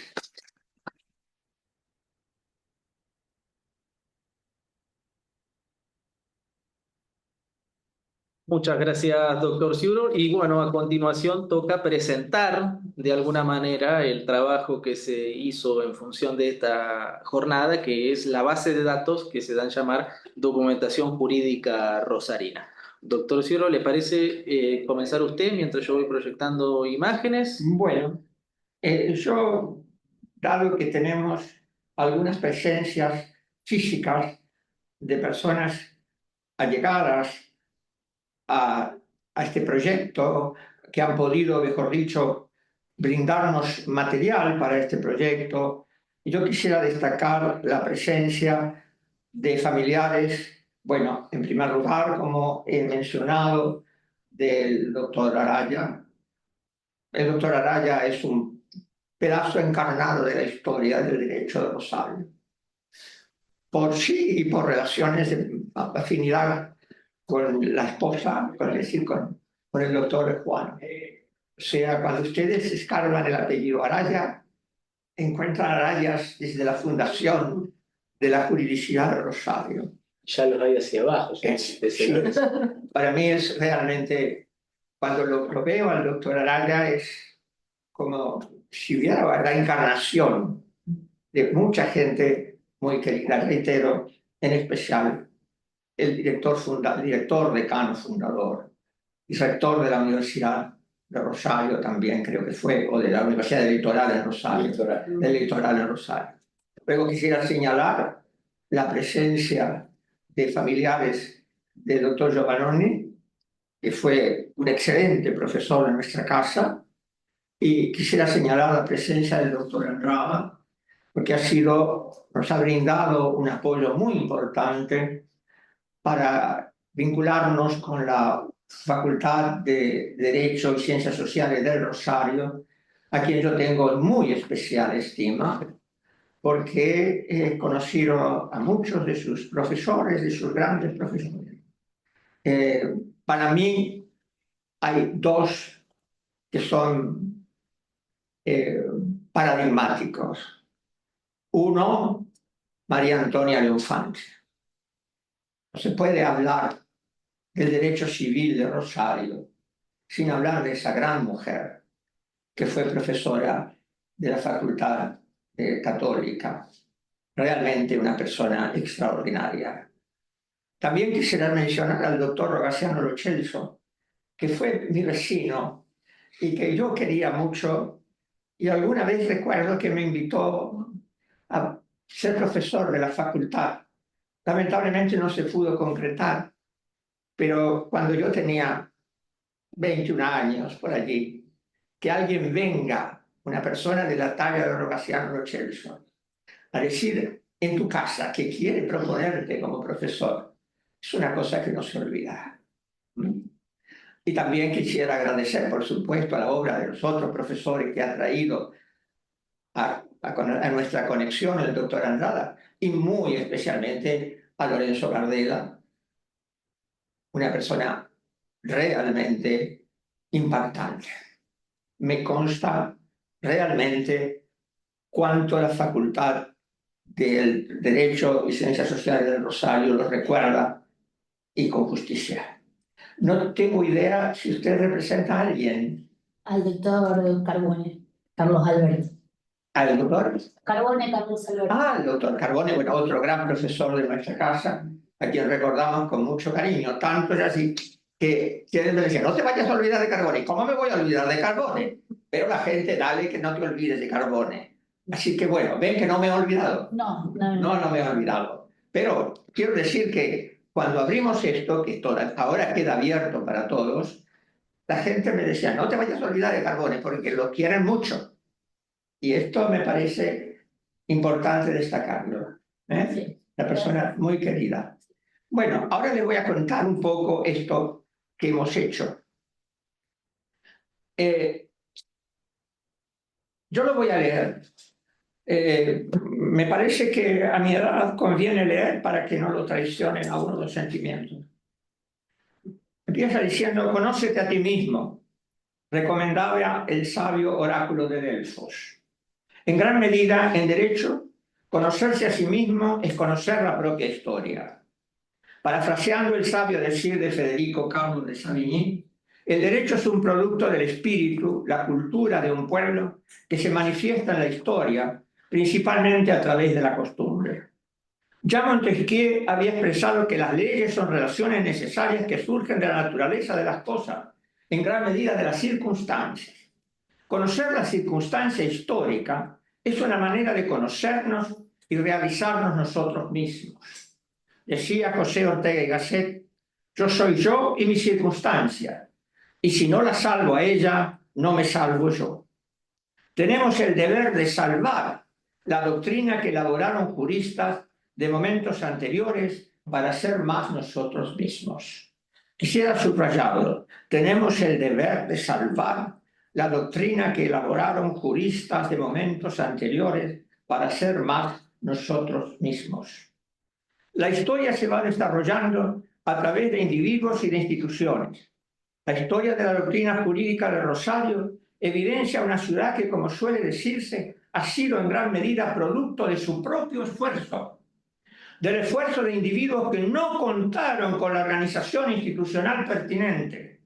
Muchas gracias, doctor Ciuro. Y bueno, a continuación toca presentar de alguna manera el trabajo que se hizo en función de esta jornada, que es la base de datos que se dan a llamar Documentación Jurídica Rosarina. Doctor Ciuro, ¿le parece comenzar usted mientras yo voy proyectando imágenes? Bueno, yo, dado que tenemos algunas presencias físicas de personas allegadas a a este proyecto, que han podido, mejor dicho, brindarnos material para este proyecto. Y yo quisiera destacar la presencia de familiares, bueno, en primer lugar, como he mencionado, del doctor Araya. El doctor Araya es un pedazo encarnado de la historia del derecho de Rosario. Por sí y por relaciones de afinidad con la esposa, es decir, con el doctor Juan. O sea, cuando ustedes escarban el apellido Araya, encuentran Arayas desde la fundación de la juridicidad de Rosario. Ya los hay hacia abajo. Sí, para mí es realmente, cuando lo veo al doctor Araya, es como si hubiera la encarnación de mucha gente muy querida, reitero, en especial el director decano fundador y rector de la Universidad de Rosario también, creo que fue, o de la Universidad del Litoral en Rosario. Del Litoral en Rosario. Luego quisiera señalar la presencia de familiares del doctor Giovannoni, que fue un excelente profesor en nuestra casa, y quisiera señalar la presencia del doctor Andrada, porque nos ha brindado un apoyo muy importante para vincularnos con la Facultad de Derecho y Ciencias Sociales del Rosario, a quien yo tengo muy especial estima, porque he conocido a muchos de sus profesores, de sus grandes profesores. Para mí hay dos que son paradigmáticos. Uno, María Antonia Leonfante. No se puede hablar del derecho civil de Rosario sin hablar de esa gran mujer que fue profesora de la Facultad Católica. Realmente una persona extraordinaria. También quisiera mencionar al doctor Rogaciano Lo Celso, que fue mi vecino y que yo quería mucho, y alguna vez recuerdo que me invitó a ser profesor de la facultad. Lamentablemente no se pudo concretar, pero cuando yo tenía 21 años por allí, que alguien venga, una persona de la talla de Rogaciano Lo Celso, a decir en tu casa que quiere proponerte como profesor, es una cosa que no se olvida. Y también quisiera agradecer, por supuesto, a la obra de los otros profesores que ha traído a nuestra conexión el doctor Andrada, y muy especialmente a Lorenzo Gardela, una persona realmente impactante. Me consta realmente cuánto la Facultad del Derecho y Ciencias Sociales del Rosario lo recuerda, y con justicia. No tengo idea si usted representa a alguien. Al doctor Carbone, Carlos Alberto. ¿Al doctor? Carbone, Carlos Alberto. El doctor Carbone, bueno, otro gran profesor de nuestra casa, a quien recordamos con mucho cariño. Tanto es así que él me decía, no te vayas a olvidar de Carbone. ¿Cómo me voy a olvidar de Carbone? Pero la gente, dale que no te olvides de Carbone. Así que bueno, ven que no me he olvidado. No me he olvidado. Pero quiero decir que cuando abrimos esto, que ahora queda abierto para todos, la gente me decía, no te vayas a olvidar de Carbone, porque lo quieren mucho. Y esto me parece importante destacarlo. Sí. La persona muy querida. Bueno, ahora les voy a contar un poco esto que hemos hecho. Yo lo voy a leer. Me parece que a mi edad conviene leer para que no lo traicionen a uno los sentimientos. Empieza diciendo, conócete a ti mismo, recomendaba el sabio oráculo de Delfos. En gran medida, en derecho, conocerse a sí mismo es conocer la propia historia. Parafraseando el sabio decir de Federico Carlos de Savigny, el derecho es un producto del espíritu, la cultura de un pueblo que se manifiesta en la historia, principalmente a través de la costumbre. Ya Montesquieu había expresado que las leyes son relaciones necesarias que surgen de la naturaleza de las cosas, en gran medida de las circunstancias. Conocer la circunstancia histórica es una manera de conocernos y realizarnos nosotros mismos. Decía José Ortega y Gasset, yo soy yo y mi circunstancia, y si no la salvo a ella, no me salvo yo. Tenemos el deber de salvar la doctrina que elaboraron juristas de momentos anteriores para ser más nosotros mismos. Quisiera subrayarlo. Tenemos el deber de salvar la doctrina que elaboraron juristas de momentos anteriores para ser más nosotros mismos. La historia se va desarrollando a través de individuos y de instituciones. La historia de la doctrina jurídica de Rosario evidencia una ciudad que, como suele decirse, ha sido en gran medida producto de su propio esfuerzo, del esfuerzo de individuos que no contaron con la organización institucional pertinente.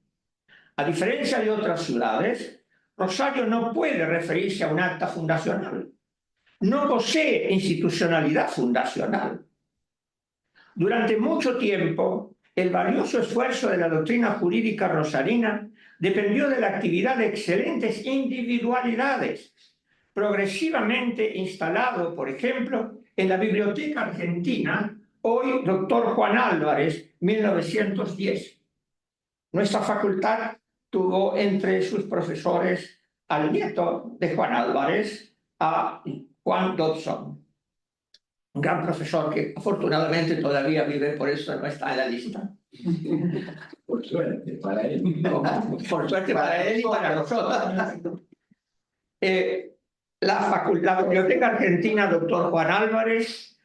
A diferencia de otras ciudades, Rosario no puede referirse a un acta fundacional. No posee institucionalidad fundacional. Durante mucho tiempo, el valioso esfuerzo de la doctrina jurídica rosarina dependió de la actividad de excelentes individualidades, progresivamente instalado, por ejemplo, en la Biblioteca Argentina, hoy Dr. Juan Álvarez, 1910. Nuestra facultad tuvo entre sus profesores al nieto de Juan Álvarez, a Juan Dodson, un gran profesor que afortunadamente todavía vive, por eso no está en la lista. Por suerte para él. No, por suerte para él y para nosotros. La Biblioteca Argentina, Dr. Juan Álvarez,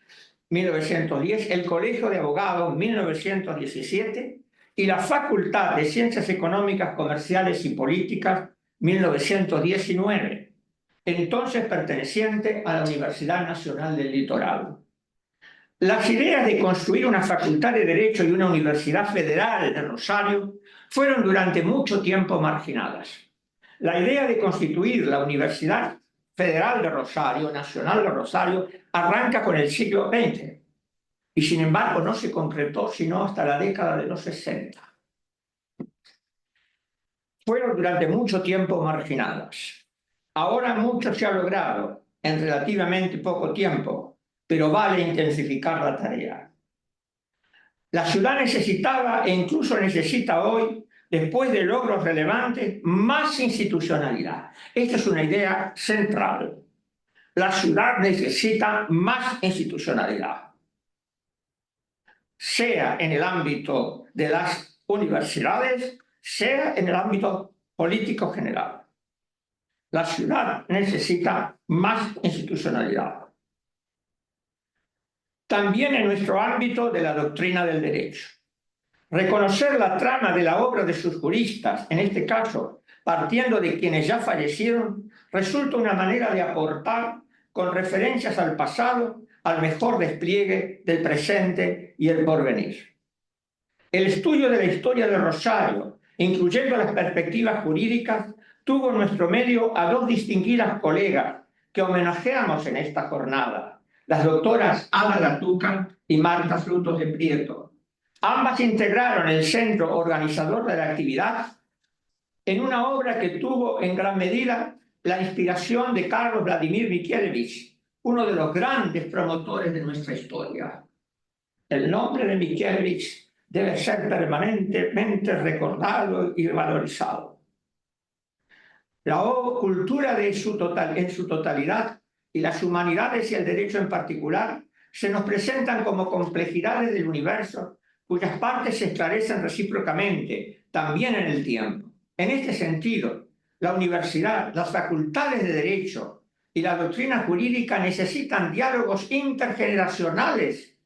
1910, el Colegio de Abogados, 1917, y la Facultad de Ciencias Económicas, Comerciales y Políticas, 1919, entonces perteneciente a la Universidad Nacional del Litoral. Las ideas de construir una facultad de Derecho y una Universidad Federal de Rosario fueron durante mucho tiempo marginadas. La idea de constituir la Universidad Federal de Rosario, Nacional de Rosario, arranca con el siglo XX y sin embargo no se concretó sino hasta la década de los 60. Fueron durante mucho tiempo marginadas. Ahora mucho se ha logrado en relativamente poco tiempo, pero vale intensificar la tarea. La ciudad necesitaba e incluso necesita hoy, después de logros relevantes, más institucionalidad. Esta es una idea central. La ciudad necesita más institucionalidad, sea en el ámbito de las universidades, sea en el ámbito político general. La ciudad necesita más institucionalidad. También en nuestro ámbito de la doctrina del derecho. Reconocer la trama de la obra de sus juristas, en este caso, partiendo de quienes ya fallecieron, resulta una manera de aportar, con referencias al pasado, al mejor despliegue del presente y el porvenir. El estudio de la historia de Rosario, incluyendo las perspectivas jurídicas, tuvo en nuestro medio a dos distinguidas colegas que homenajeamos en esta jornada, las doctoras Ada Latuca y Marta Frutos de Prieto. Ambas integraron el centro organizador de la actividad en una obra que tuvo en gran medida la inspiración de Carlos Vladimir Mickiewicz, uno de los grandes promotores de nuestra historia. El nombre de Mickiewicz debe ser permanentemente recordado y valorizado. La cultura en su totalidad y las humanidades y el derecho en particular se nos presentan como complejidades del universo cuyas partes se esclarecen recíprocamente, también en el tiempo. En este sentido, la universidad, las facultades de derecho y la doctrina jurídica necesitan diálogos intergeneracionales,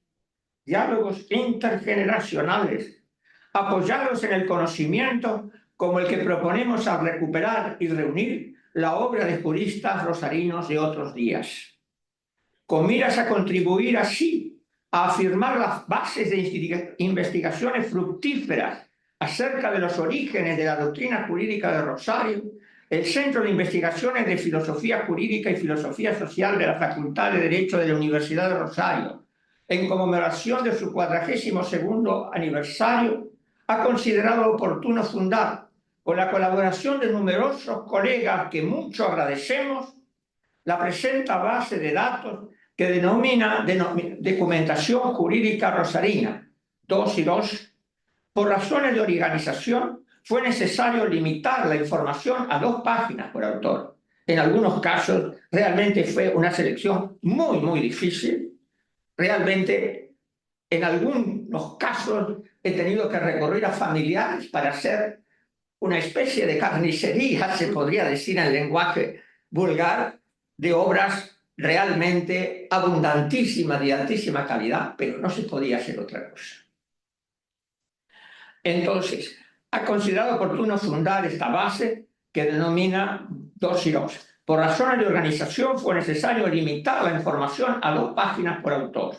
apoyados en el conocimiento como el que proponemos al recuperar y reunir la obra de juristas rosarinos de otros días, con miras a contribuir así a afirmar las bases de investigaciones fructíferas acerca de los orígenes de la doctrina jurídica de Rosario. El Centro de Investigaciones de Filosofía Jurídica y Filosofía Social de la Facultad de Derecho de la Universidad de Rosario, en conmemoración de su 42º aniversario, ha considerado oportuno fundar, con la colaboración de numerosos colegas que mucho agradecemos, la presente base de datos que denomina Documentación Jurídica Rosarina 2 y 2. Por razones de organización, fue necesario limitar la información a 2 páginas por autor. En algunos casos realmente fue una selección muy difícil. Realmente en algunos casos he tenido que recurrir a familiares para hacer una especie de carnicería, se podría decir en lenguaje vulgar, de obras realmente abundantísimas, de altísima calidad, pero no se podía hacer otra cosa. Entonces, ha considerado oportuno fundar esta base que denomina 2 Sirops. Por razones de organización fue necesario limitar la información a 2 páginas por autor.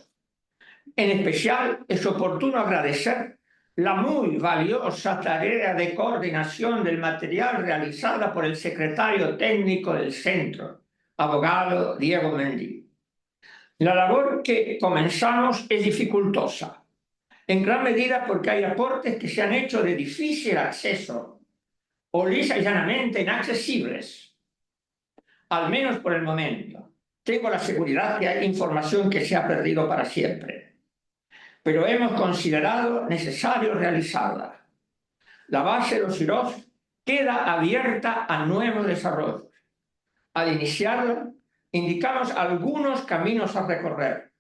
En especial, es oportuno agradecer la muy valiosa tarea de coordinación del material realizada por el secretario técnico del centro, abogado Diego Mendy. La labor que comenzamos es dificultosa, en gran medida porque hay aportes que se han hecho de difícil acceso o lisa y llanamente inaccesibles, al menos por el momento. Tengo la seguridad que hay información que se ha perdido para siempre, pero hemos considerado necesario realizarla. La base de los Sirops queda abierta a nuevos desarrollos. Al iniciarla, indicamos algunos caminos a recorrer,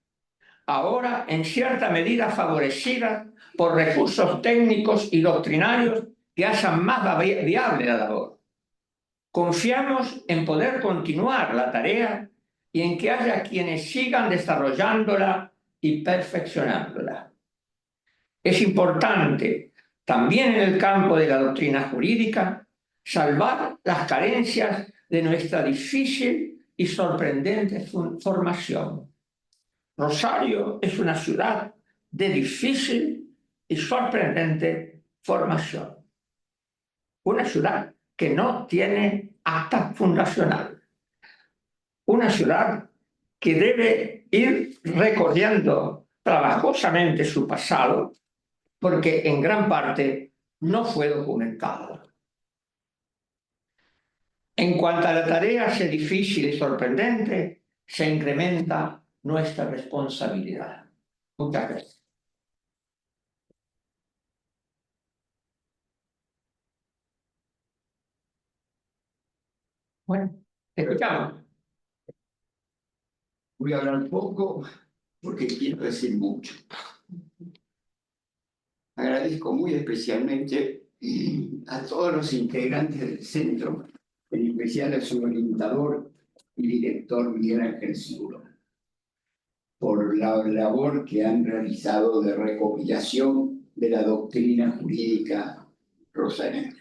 ahora en cierta medida favorecida por recursos técnicos y doctrinarios que hacen más viable la labor. Confiamos en poder continuar la tarea y en que haya quienes sigan desarrollándola y perfeccionándola. Es importante, también en el campo de la doctrina jurídica, salvar las carencias de nuestra difícil y sorprendente formación. Rosario es una ciudad de difícil y sorprendente formación. Una ciudad que no tiene acta fundacional. Una ciudad que debe ir recorriendo trabajosamente su pasado, porque en gran parte no fue documentado. En cuanto a la tarea sea difícil y sorprendente, se incrementa nuestra responsabilidad. Muchas gracias. Bueno, escuchamos. Voy a hablar poco porque quiero decir mucho. Agradezco muy especialmente a todos los integrantes del centro, en especial a su orientador y director Miguel Ángel Ciuro, por la labor que han realizado de recopilación de la doctrina jurídica rosarina.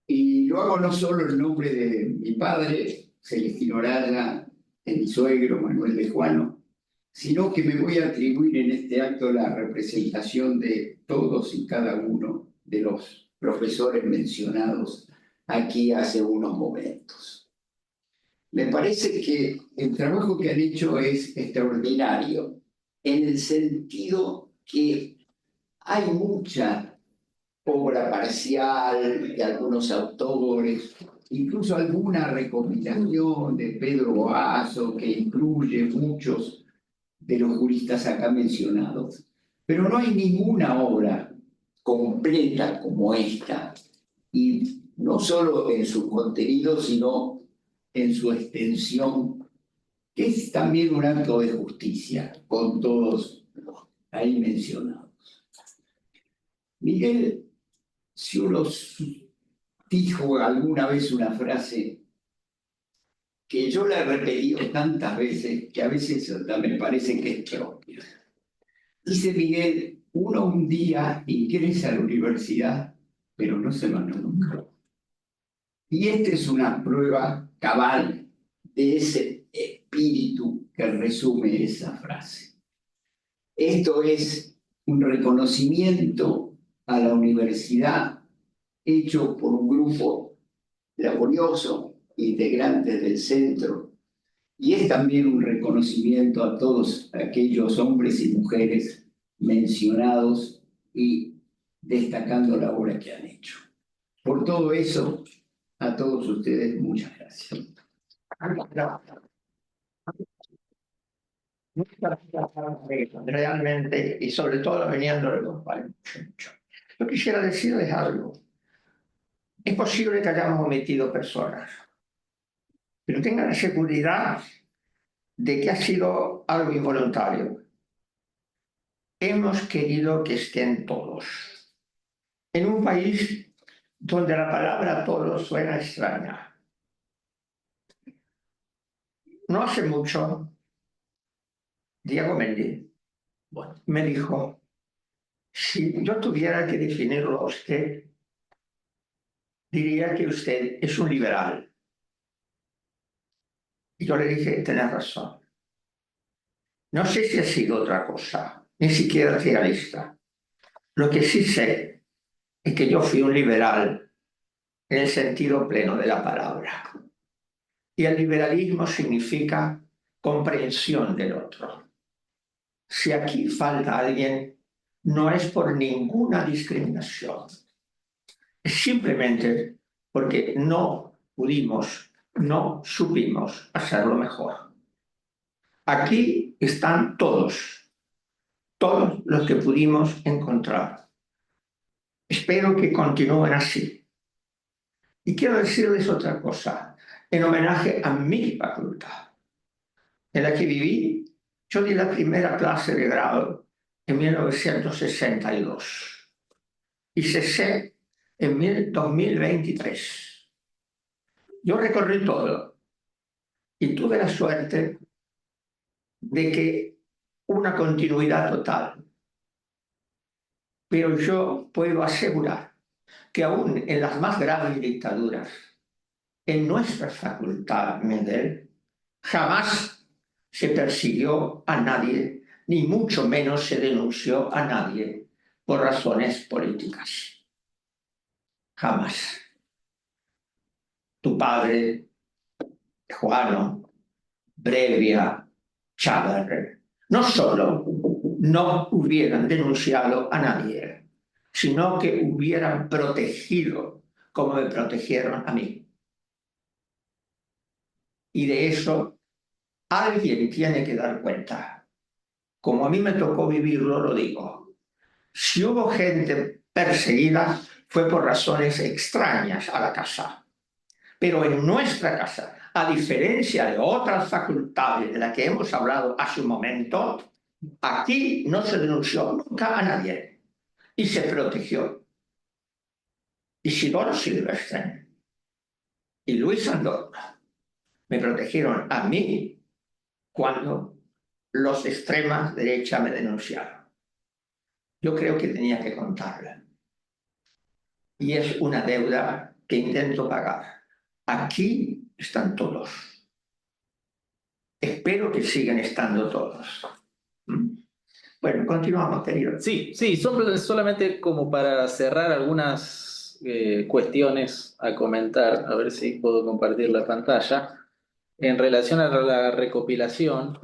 Y lo hago no solo en nombre de mi padre, Celestino Araya, de mi suegro, Manuel de Juano, sino que me voy a atribuir en este acto la representación de todos y cada uno de los profesores mencionados aquí hace unos momentos. Me parece que el trabajo que han hecho es extraordinario, en el sentido que hay mucha obra parcial de algunos autores, incluso alguna recopilación de Pedro Boazo que incluye muchos de los juristas acá mencionados, pero no hay ninguna obra completa como esta, y no solo en su contenido, sino en su extensión, que es también un acto de justicia con todos los ahí mencionados. Miguel Ciuro dijo alguna vez una frase que yo la he repetido tantas veces que a veces me parece que es propia. Dice Miguel, uno un día ingresa a la universidad, pero no se va nunca. Y esta es una prueba cabal de ese espíritu que resume esa frase. Esto es un reconocimiento a la universidad hecho por un grupo laborioso, integrantes del centro, y es también un reconocimiento a todos aquellos hombres y mujeres mencionados y destacando la obra que han hecho. Por todo eso, a todos ustedes, muchas gracias. realmente, y sobre todo veniendo de los vale mucho. Yo quisiera decirles algo. Es posible que hayamos omitido personas, pero tengan la seguridad de que ha sido algo involuntario. Hemos querido que estén todos. En un país donde la palabra todos suena extraña. No hace mucho, Diego Mendy me dijo, si yo tuviera que definirlo a usted, diría que usted es un liberal. Y yo le dije, tenés razón. No sé si ha sido otra cosa, ni siquiera realista. Lo que sí sé es que yo fui un liberal en el sentido pleno de la palabra. Y el liberalismo significa comprensión del otro. Si aquí falta alguien, no es por ninguna discriminación. Es simplemente porque no pudimos, no supimos hacerlo mejor. Aquí están todos los que pudimos encontrar. Espero que continúen así. Y quiero decirles otra cosa, en homenaje a mi facultad, en la que viví. Yo di la primera clase de grado en 1962 y cesé en 2023. Yo recorrí todo y tuve la suerte de que una continuidad total. Pero yo puedo asegurar que aún en las más graves dictaduras, en nuestra facultad, Medel, jamás se persiguió a nadie, ni mucho menos se denunció a nadie por razones políticas. Jamás. Tu padre, Juano, Brevia, Chávez, no solo no hubieran denunciado a nadie, sino que hubieran protegido como me protegieron a mí. Y de eso alguien tiene que dar cuenta. Como a mí me tocó vivirlo, lo digo. Si hubo gente perseguida, fue por razones extrañas a la casa. Pero en nuestra casa, a diferencia de otras facultades de las que hemos hablado hace un momento, aquí no se denunció nunca a nadie y se protegió. Isidoro Silvestre y Luis Andorra me protegieron a mí cuando los de extrema derecha me denunciaron. Yo creo que tenía que contarla. Y es una deuda que intento pagar. Aquí están todos. Espero que sigan estando todos. Bueno, continuamos, querido. Sí, solamente como para cerrar algunas cuestiones a comentar, a ver si puedo compartir la pantalla. En relación a la recopilación,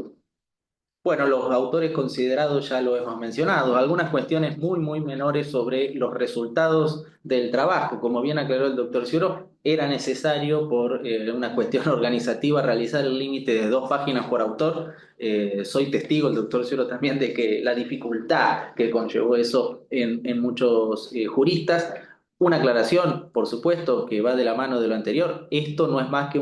bueno, los autores considerados ya lo hemos mencionado, algunas cuestiones muy menores sobre los resultados del trabajo. Como bien aclaró el doctor Cioro, era necesario por una cuestión organizativa realizar el límite de 2 páginas por autor. Soy testigo, el doctor Cioro también, de que la dificultad que conllevó eso en muchos juristas. Una aclaración, por supuesto, que va de la mano de lo anterior. Esto no es más que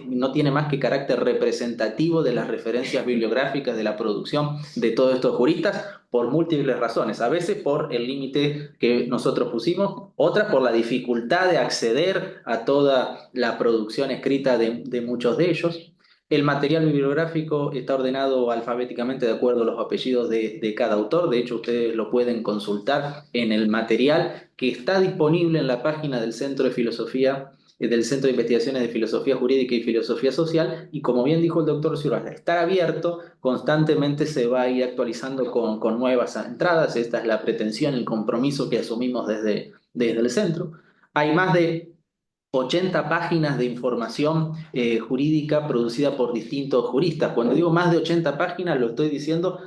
no tiene más que carácter representativo de las referencias bibliográficas de la producción de todos estos juristas por múltiples razones. A veces por el límite que nosotros pusimos, otras por la dificultad de acceder a toda la producción escrita de muchos de ellos. El material bibliográfico está ordenado alfabéticamente de acuerdo a los apellidos de cada autor. De hecho, ustedes lo pueden consultar en el material que está disponible en la página del Centro de Filosofía, del Centro de Investigaciones de Filosofía Jurídica y Filosofía Social. Y como bien dijo el doctor Ciuro, al estar abierto, constantemente se va a ir actualizando con nuevas entradas. Esta es la pretensión, el compromiso que asumimos desde el centro. Hay más de 80 páginas de información jurídica producida por distintos juristas. Cuando digo más de 80 páginas, lo estoy diciendo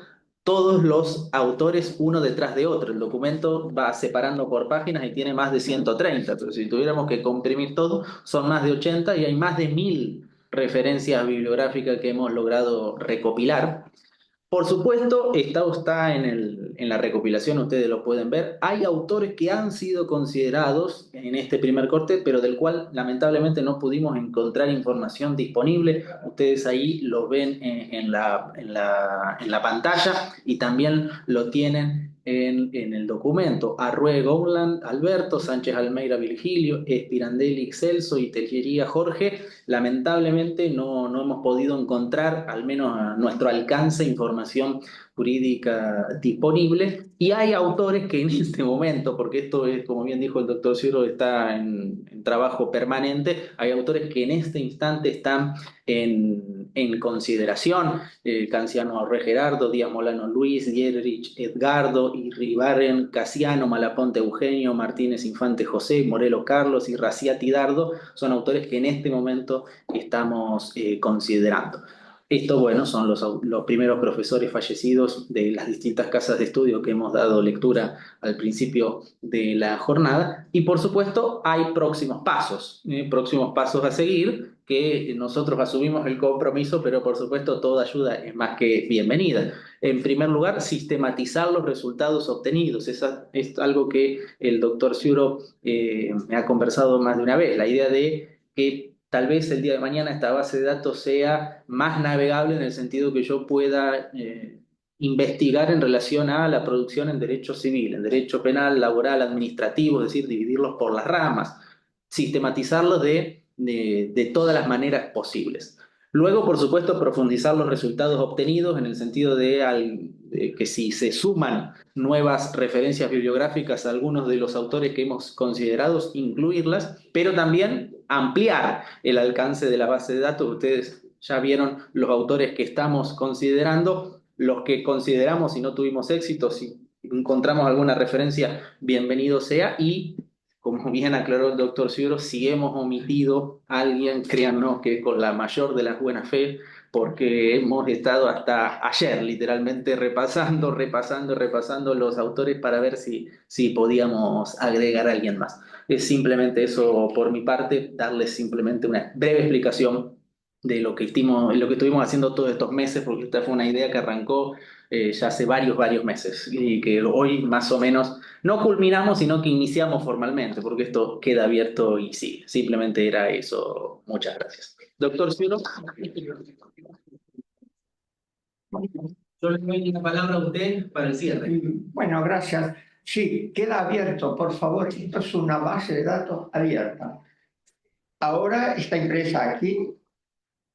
todos los autores uno detrás de otro. El documento va separando por páginas y tiene más de 130, pero si tuviéramos que comprimir todo, son más de 80 y hay más de 1000 referencias bibliográficas que hemos logrado recopilar. Por supuesto, esto está en la recopilación, ustedes lo pueden ver. Hay autores que han sido considerados en este primer corte, pero del cual lamentablemente no pudimos encontrar información disponible. Ustedes ahí lo ven en la pantalla y también lo tienen en el documento. Arrué Gowland, Alberto, Sánchez Almeida Virgilio, Pirandelli Celso y Tellería Jorge. Lamentablemente no hemos podido encontrar, al menos a nuestro alcance, información jurídica disponible, y hay autores que en este momento, porque esto es, como bien dijo el doctor Ciuro, está en trabajo permanente, hay autores que en este instante están en consideración. Canciano Arrué Gerardo, Díaz Molano Luis, Dierrich Edgardo, Irribarren Casiano, Malaponte Eugenio, Martínez Infante José, Morelo Carlos y Raciati Dardo son autores que en este momento estamos considerando. Estos, bueno, son los primeros profesores fallecidos de las distintas casas de estudio que hemos dado lectura al principio de la jornada. Y por supuesto hay próximos pasos a seguir, que nosotros asumimos el compromiso, pero por supuesto toda ayuda es más que bienvenida. En primer lugar, sistematizar los resultados obtenidos. Es algo que el doctor Ciuro me ha conversado más de una vez. La idea de que tal vez el día de mañana esta base de datos sea más navegable en el sentido que yo pueda investigar en relación a la producción en derecho civil, en derecho penal, laboral, administrativo, es decir, dividirlos por las ramas, sistematizarlos de todas las maneras posibles. Luego, por supuesto, profundizar los resultados obtenidos en el sentido de que si se suman nuevas referencias bibliográficas a algunos de los autores que hemos considerado, incluirlas, pero también ampliar el alcance de la base de datos. Ustedes ya vieron los autores que estamos considerando, los que consideramos y no tuvimos éxito, si encontramos alguna referencia, bienvenido sea, y como bien aclaró el doctor Ciuro, si hemos omitido a alguien, créannos que con la mayor de las buenas fe, porque hemos estado hasta ayer literalmente repasando los autores para ver si podíamos agregar a alguien más. Es simplemente eso por mi parte, darles simplemente una breve explicación de lo que estuvimos haciendo todos estos meses, porque esta fue una idea que arrancó ya hace varios meses y que hoy más o menos no culminamos, sino que iniciamos formalmente, porque esto queda abierto y sí, simplemente era eso. Muchas gracias. Doctor Ciuro. Yo le doy la palabra a usted para el cierre. Bueno, gracias. Sí, queda abierto, por favor. Esto es una base de datos abierta. Ahora está impresa aquí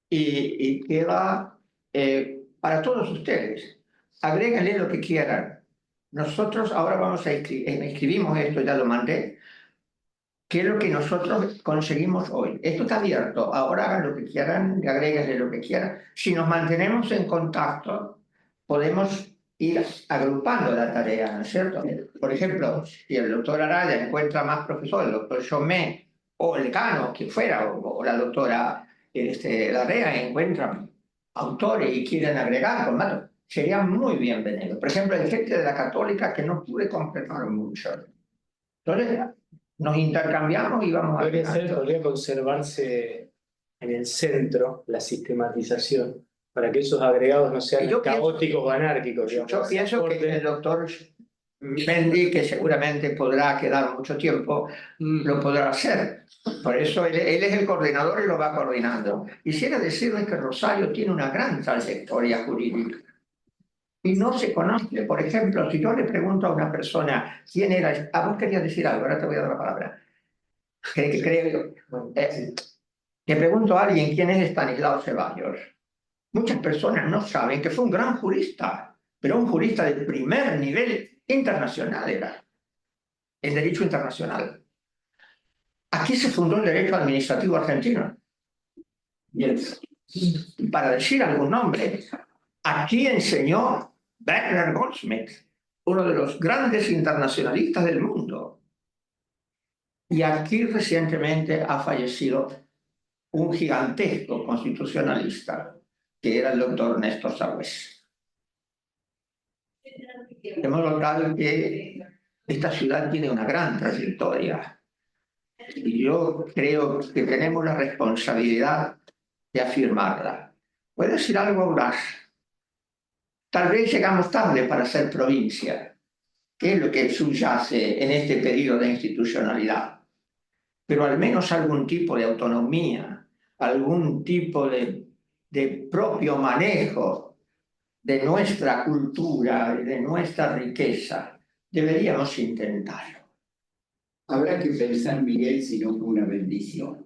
y queda para todos ustedes. Agréguenle lo que quieran. Nosotros ahora vamos a escribimos esto, ya lo mandé. ¿Qué es lo que nosotros conseguimos hoy? Esto está abierto. Ahora hagan lo que quieran, agréguenle lo que quieran. Si nos mantenemos en contacto, podemos ir agrupando la tarea, ¿no es cierto? Por ejemplo, si el doctor Araya encuentra más profesores, el doctor Chomé o el Cano, quien fuera, o la doctora Larrea encuentran autores y quieren agregar, con más, sería muy bienvenido. Por ejemplo, el gente de la Católica que no pude completar mucho. Entonces, nos intercambiamos y vamos a podría conservarse en el centro la sistematización para que esos agregados no sean caóticos o anárquicos. Digamos. Yo pienso que el doctor Mendy, que seguramente podrá quedar mucho tiempo, lo podrá hacer. Por eso él es el coordinador y lo va coordinando. Quisiera decirles que Rosario tiene una gran trayectoria jurídica. Y no se conoce, por ejemplo, si yo le pregunto a una persona quién era, vos querías decir algo, ahora te voy a dar la palabra. Le pregunto a alguien quién es Estanislao Ceballos. Muchas personas no saben que fue un gran jurista, pero un jurista de primer nivel internacional era, el derecho internacional. Aquí se fundó el derecho administrativo argentino. Y para decir algún nombre, aquí enseñó Bernard Goldsmith, uno de los grandes internacionalistas del mundo. Y aquí recientemente ha fallecido un gigantesco constitucionalista, que era el doctor Néstor Sawés. De modo tal que esta ciudad tiene una gran trayectoria. Y yo creo que tenemos la responsabilidad de afirmarla. ¿Puedo decir algo más? Tal vez llegamos tarde para ser provincia, que es lo que subyace en este periodo de institucionalidad, pero al menos algún tipo de autonomía, algún tipo de propio manejo de nuestra cultura y de nuestra riqueza, deberíamos intentarlo. Habrá que pensar, Miguel, si no fue una bendición.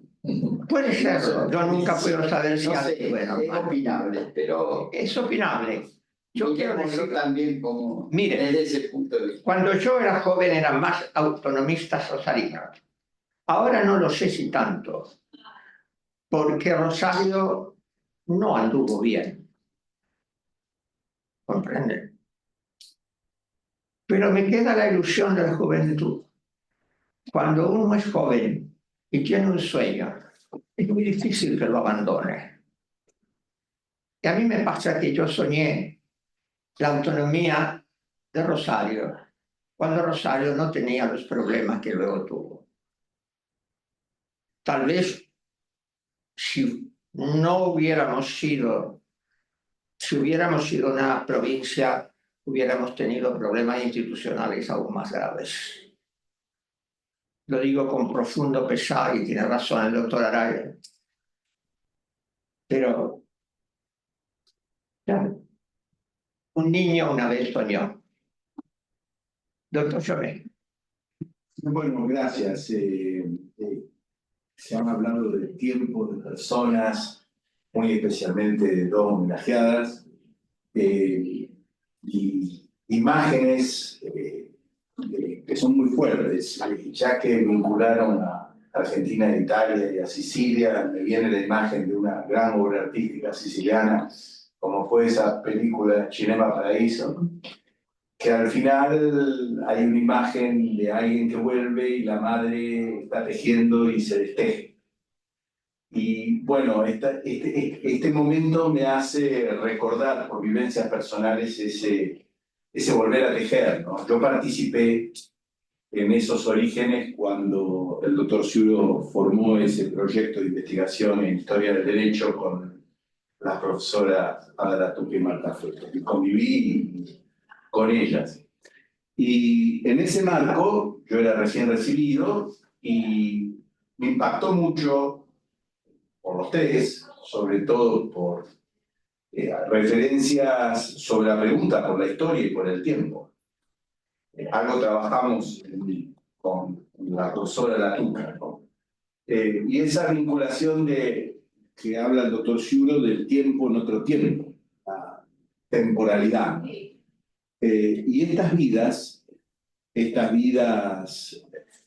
Puede serlo, yo nunca puedo saber si No algo sé, bueno, es opinable, pero es opinable. Yo quiero miremoslo decir, también como mire, desde ese punto de vista. cuando yo era joven eran más autonomistas rosarinos. Ahora no lo sé si tanto, porque Rosario no anduvo bien, ¿comprende? Pero me queda la ilusión de la juventud. Cuando uno es joven y tiene un sueño, es muy difícil que lo abandone. Y a mí me pasa que yo soñé la autonomía de Rosario, cuando Rosario no tenía los problemas que luego tuvo. Tal vez si hubiéramos sido una provincia, hubiéramos tenido problemas institucionales aún más graves. Lo digo con profundo pesar y tiene razón el doctor Araya. Pero, claro, un niño una vez soñó. Doctor Llobet. Bueno, gracias. Se han hablado de tiempo, de personas, muy especialmente de dos homenajeadas, y imágenes que son muy fuertes, ya que vincularon a Argentina, a Italia y a Sicilia. Me viene la imagen de una gran obra artística siciliana, como fue esa película Cinema Paraíso, que al final hay una imagen de alguien que vuelve y la madre está tejiendo y se desteje. Y bueno, este momento me hace recordar por vivencias personales ese volver a tejer, ¿no? Yo participé en esos orígenes cuando el doctor Ciuro formó ese proyecto de investigación en Historia del Derecho con las profesoras Adela Tuque y Marta Fruto. Y conviví con ellas. Y en ese marco, yo era recién recibido y me impactó mucho por los tres, sobre todo por referencias sobre la pregunta, por la historia y por el tiempo. Algo trabajamos con la profesora Latuca, ¿no? Y esa vinculación que habla el doctor Ciuro del tiempo en otro tiempo, la temporalidad. Y estas vidas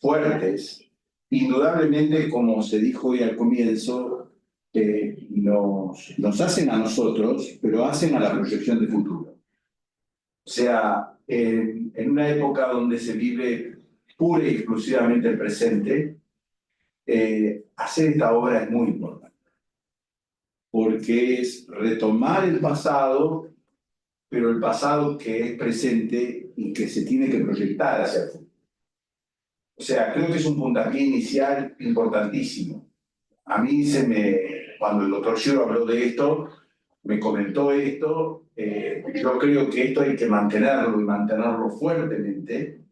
fuertes, indudablemente, como se dijo hoy al comienzo, nos hacen a nosotros, pero hacen a la proyección de futuro. O sea, en una época donde se vive pura y exclusivamente el presente, hacer esta obra es muy importante, porque es retomar el pasado, pero el pasado que es presente y que se tiene que proyectar hacia el futuro. O sea, creo que es un puntapié inicial importantísimo. A mí cuando el doctor Ciuro habló de esto, me comentó esto, yo creo que esto hay que mantenerlo y mantenerlo fuertemente,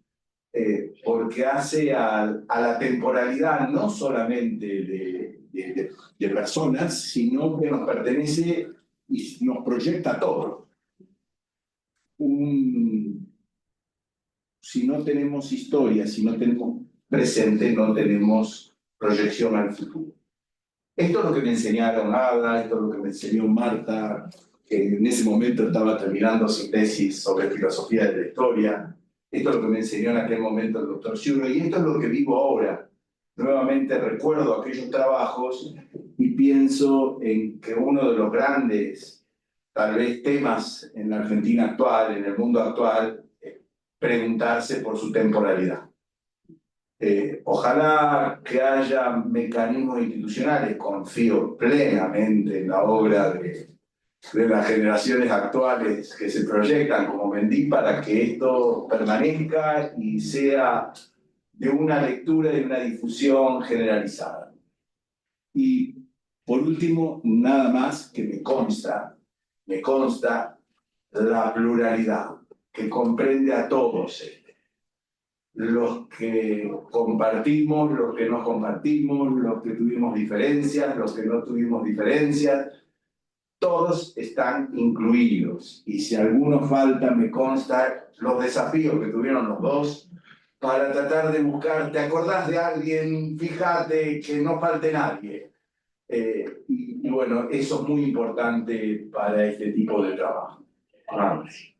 porque hace a la temporalidad no solamente de personas, sino que nos pertenece y nos proyecta a todos. Si no tenemos historia, si no tenemos presente, no tenemos proyección al futuro. Esto es lo que me enseñaron Ada, esto es lo que me enseñó Marta, que en ese momento estaba terminando su tesis sobre filosofía de la historia. Esto es lo que me enseñó en aquel momento el doctor Ciuro, y esto es lo que vivo ahora. Nuevamente recuerdo aquellos trabajos y pienso en que uno de los grandes, tal vez, temas en la Argentina actual, en el mundo actual, es preguntarse por su temporalidad. Ojalá que haya mecanismos institucionales, confío plenamente en la obra de las generaciones actuales que se proyectan como Mendy, para que esto permanezca y sea de una lectura y de una difusión generalizada. Y por último, nada más que me consta la pluralidad, que comprende a todos, los que compartimos, los que no compartimos, los que tuvimos diferencias, los que no tuvimos diferencias, todos están incluidos. Y si alguno falta, me consta los desafíos que tuvieron los dos para tratar de buscar, ¿te acordás de alguien? Fíjate que no falte nadie. Y bueno, eso es muy importante para este tipo de trabajo.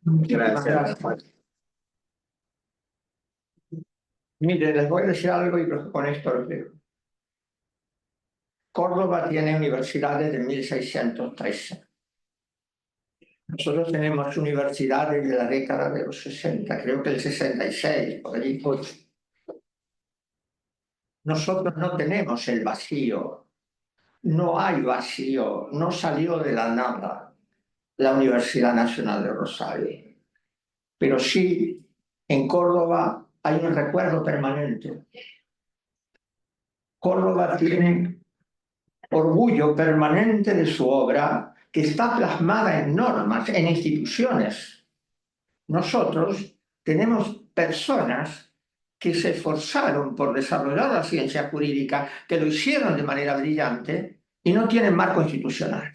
Gracias. Mire, les voy a decir algo y creo que con esto lo digo. Córdoba tiene universidades de 1613. Nosotros tenemos universidades de la década de los 60, creo que el 66, por ahí. Nosotros no tenemos el vacío, no hay vacío, no salió de la nada la Universidad Nacional de Rosario. Pero sí, en Córdoba hay un recuerdo permanente. Córdoba tiene orgullo permanente de su obra, que está plasmada en normas, en instituciones. Nosotros tenemos personas que se esforzaron por desarrollar la ciencia jurídica, que lo hicieron de manera brillante y no tienen marco institucional.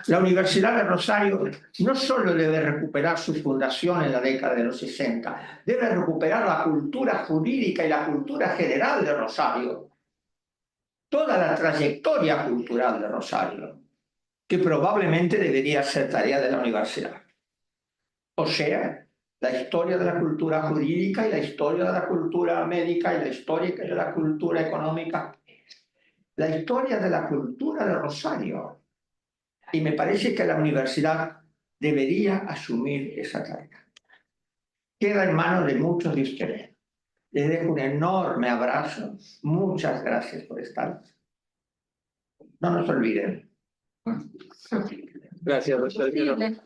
La Universidad de Rosario no solo debe recuperar su fundación en la década de los 60, debe recuperar la cultura jurídica y la cultura general de Rosario, toda la trayectoria cultural de Rosario, que probablemente debería ser tarea de la universidad. O sea, la historia de la cultura jurídica y la historia de la cultura médica y la historia de la cultura económica, la historia de la cultura de Rosario. Y me parece que la universidad debería asumir esa tarea. Queda en manos de muchos de ustedes. Les dejo un enorme abrazo. Muchas gracias por estar. No nos olviden. Gracias, doctor. Increíble.